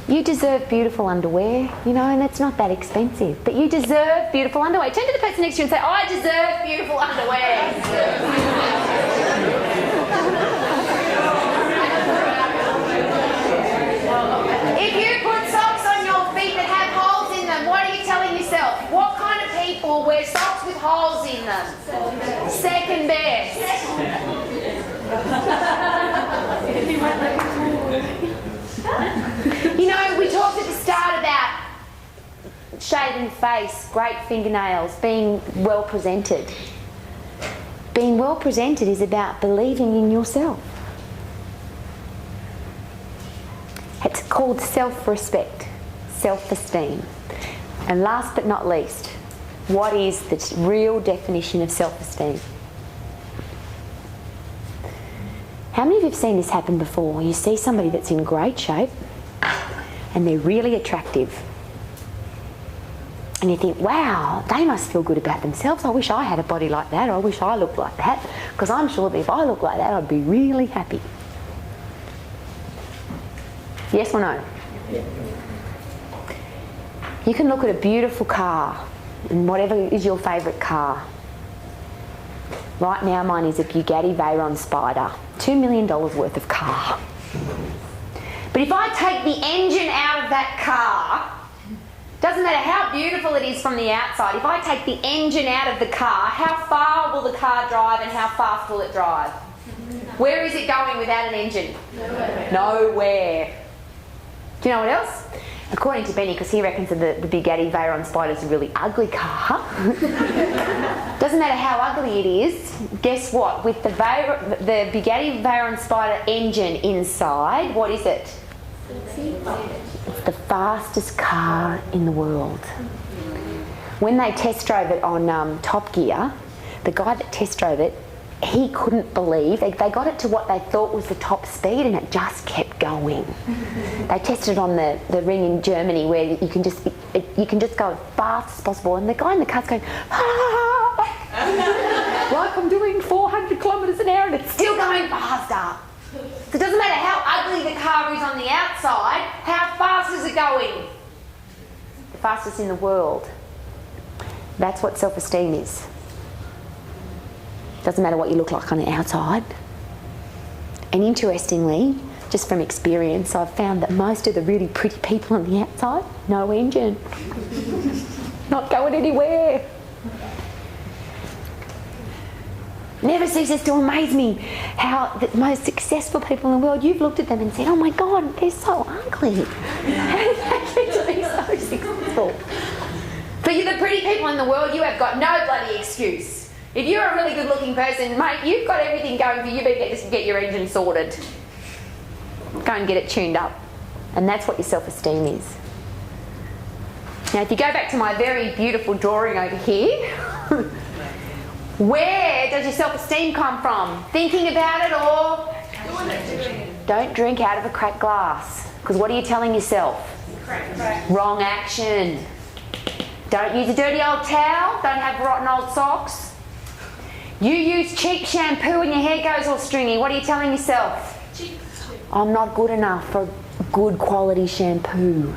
you deserve beautiful underwear, and it's not that expensive. But you deserve beautiful underwear. Turn to the person next to you and say, I deserve beautiful underwear. If you put socks on your feet that have holes in them, what are you telling yourself? What kind of people wear socks with holes in them? Second best. We talked at the start about shaving face, great fingernails, being well presented. Being well presented is about believing in yourself. It's called self-respect, self-esteem. And last but not least, what is the real definition of self-esteem? How many of you have seen this happen before? You see somebody that's in great shape and they're really attractive. And you think, wow, they must feel good about themselves. I wish I had a body like that, or I wish I looked like that, because I'm sure that if I looked like that, I'd be really happy. Yes or no? You can look at a beautiful car, and whatever is your favourite car. Right now mine is a Bugatti Veyron Spider, $2 million worth of car. But if I take the engine out of that car, doesn't matter how beautiful it is from the outside, if I take the engine out of the car, how far will the car drive and how fast will it drive? Where is it going without an engine? Nowhere. Do you know what else? According to Benny, because he reckons that the Bugatti Veyron Spider is a really ugly car. Doesn't matter how ugly it is, guess what? With the Bugatti Veyron Spider engine inside, what is it? It's the fastest car in the world. When they test drove it on Top Gear, the guy that test drove it, he couldn't believe, they got it to what they thought was the top speed and it just kept going. They tested it on the ring in Germany where you can just go as fast as possible, and the guy in the car's going, like I'm doing 400 kilometres an hour and it's still going faster. So it doesn't matter how ugly the car is on the outside, how fast is it going? The fastest in the world. That's what self-esteem is. Doesn't matter what you look like on the outside. And interestingly, just from experience, I've found that most of the really pretty people on the outside, no engine. Not going anywhere. Never ceases to amaze me how the most successful people in the world, you've looked at them and said, oh my God, they're so ugly. How did they get to be so successful? For you, the pretty people in the world, you have got no bloody excuse. If you're a really good looking person, mate, you've got everything going for you, you better just get your engine sorted. Go and get it tuned up. And that's what your self-esteem is. Now if you go back to my very beautiful drawing over here, where does your self-esteem come from? Thinking about it or? Don't drink out of a cracked glass. Because what are you telling yourself? Wrong action. Don't use a dirty old towel. Don't have rotten old socks. You use cheap shampoo and your hair goes all stringy. What are you telling yourself? I'm not good enough for good quality shampoo.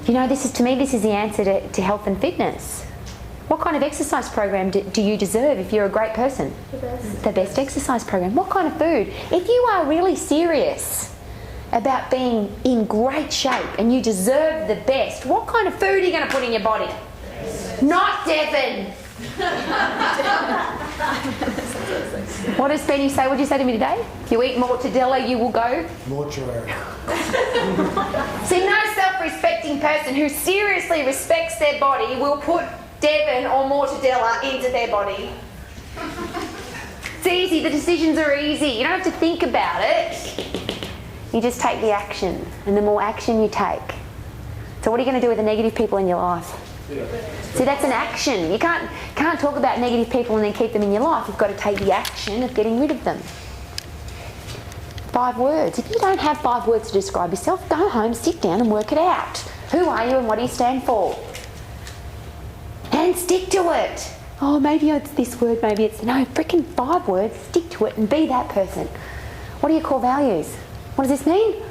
You know, to me, this is the answer to health and fitness. What kind of exercise program do you deserve if you're a great person? The best. The best exercise program. What kind of food? If you are really serious about being in great shape and you deserve the best, what kind of food are you going to put in your body? Not Devon. What does Benny say? What did you say to me today? You eat mortadella, you will go? Mortuary. See, no self-respecting person who seriously respects their body will put Devon or mortadella into their body. It's easy, the decisions are easy. You don't have to think about it. You just take the action, and the more action you take. So what are you going to do with the negative people in your life? See, that's an action. You can't talk about negative people and then keep them in your life. You've got to take the action of getting rid of them. 5 words. If you don't have 5 words to describe yourself, go home, sit down and work it out. Who are you and what do you stand for? And stick to it. Oh, maybe it's this word, maybe it's... No, freaking 5 words. Stick to it and be that person. What are your core values? What does this mean?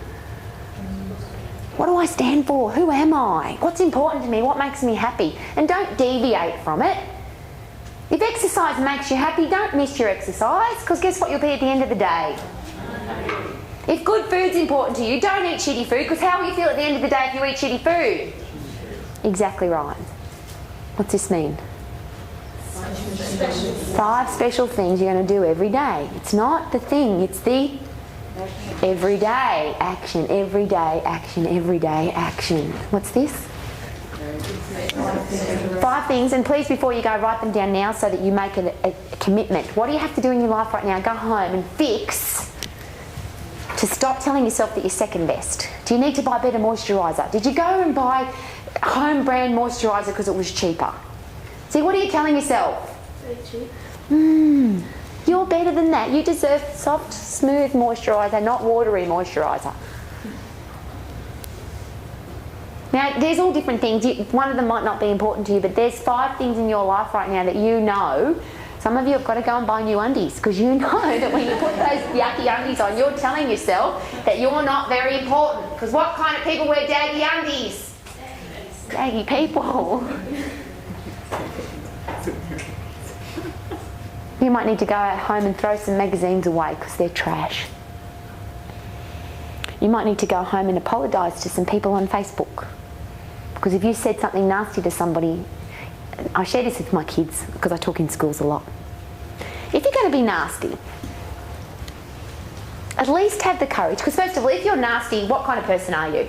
What do I stand for? Who am I? What's important to me? What makes me happy? And don't deviate from it. If exercise makes you happy, don't miss your exercise, because guess what you'll be at the end of the day? If good food's important to you, don't eat shitty food, because how will you feel at the end of the day if you eat shitty food? Exactly right. What's this mean? 5 special things you're going to do every day. It's not the thing, it's the everyday action, everyday action, everyday action. What's this? 5 things, and please before you go, write them down now so that you make a commitment. What do you have to do in your life right now? Go home and fix to stop telling yourself that you're second best. Do you need to buy better moisturiser? Did you go and buy home brand moisturiser because it was cheaper? See, what are you telling yourself? Very cheap. You're better than that. You deserve soft, smooth moisturiser, not watery moisturiser. Now, there's all different things. One of them might not be important to you, but there's 5 things in your life right now that you know Some of you have got to go and buy new undies because you know that when you put those yucky undies on, you're telling yourself that you're not very important. Because what kind of people wear daggy undies? Daggy people. You might need to go at home and throw some magazines away because they're trash. You might need to go home and apologise to some people on Facebook. Because if you said something nasty to somebody, I share this with my kids because I talk in schools a lot. If you're going to be nasty, at least have the courage. Because first of all, if you're nasty, what kind of person are you?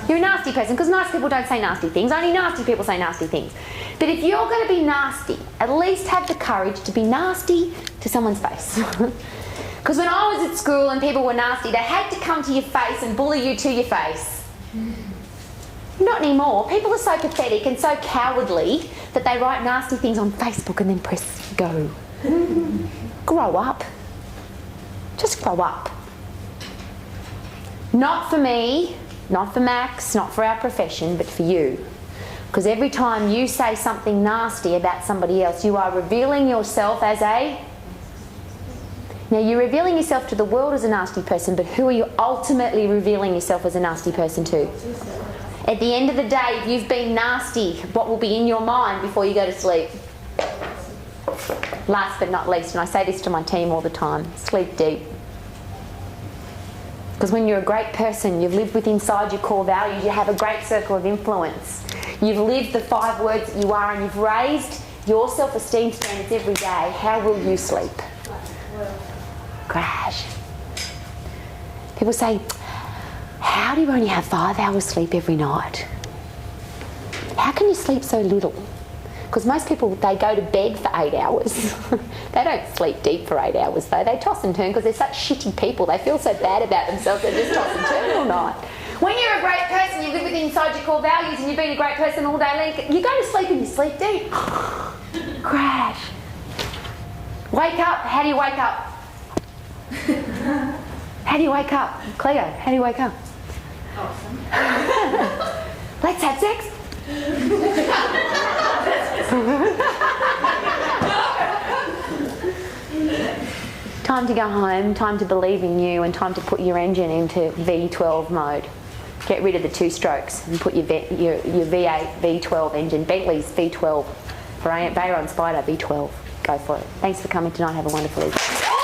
You're a nasty person, because nice people don't say nasty things. Only nasty people say nasty things. But if you're going to be nasty, at least have the courage to be nasty to someone's face. Because when I was at school and people were nasty, they had to come to your face and bully you to your face. Not anymore. People are so pathetic and so cowardly that they write nasty things on Facebook and then press go. Grow up. Just grow up. Not for me, not for Max, not for our profession, but for you. Because every time you say something nasty about somebody else, you are revealing yourself as a... Now, you're revealing yourself to the world as a nasty person, but who are you ultimately revealing yourself as a nasty person to? At the end of the day, if you've been nasty, what will be in your mind before you go to sleep? Last but not least, and I say this to my team all the time, sleep deep. Because when you're a great person, you've lived with inside your core values, you have a great circle of influence. You've lived the 5 words that you are, and you've raised your self-esteem standards every day. How will you sleep? Crash. People say, how do you only have 5 hours sleep every night? How can you sleep so little? Because most people, they go to bed for 8 hours. They don't sleep deep for 8 hours though. They toss and turn because they're such shitty people. They feel so bad about themselves, they just toss and turn all night. When you're a great person, you live within inside your core values and you've been a great person all day long, you go to sleep and you sleep deep. Crash. Wake up. How do you wake up? How do you wake up? Cleo, how do you wake up? Awesome. Let's have sex. Time to go home, time to believe in you, and time to put your engine into V12 mode. Get rid of the 2 strokes and put your V8 V12 engine, Bentley's V12, for Bayron Spider V12. Go for it. Thanks for coming tonight. Have a wonderful evening.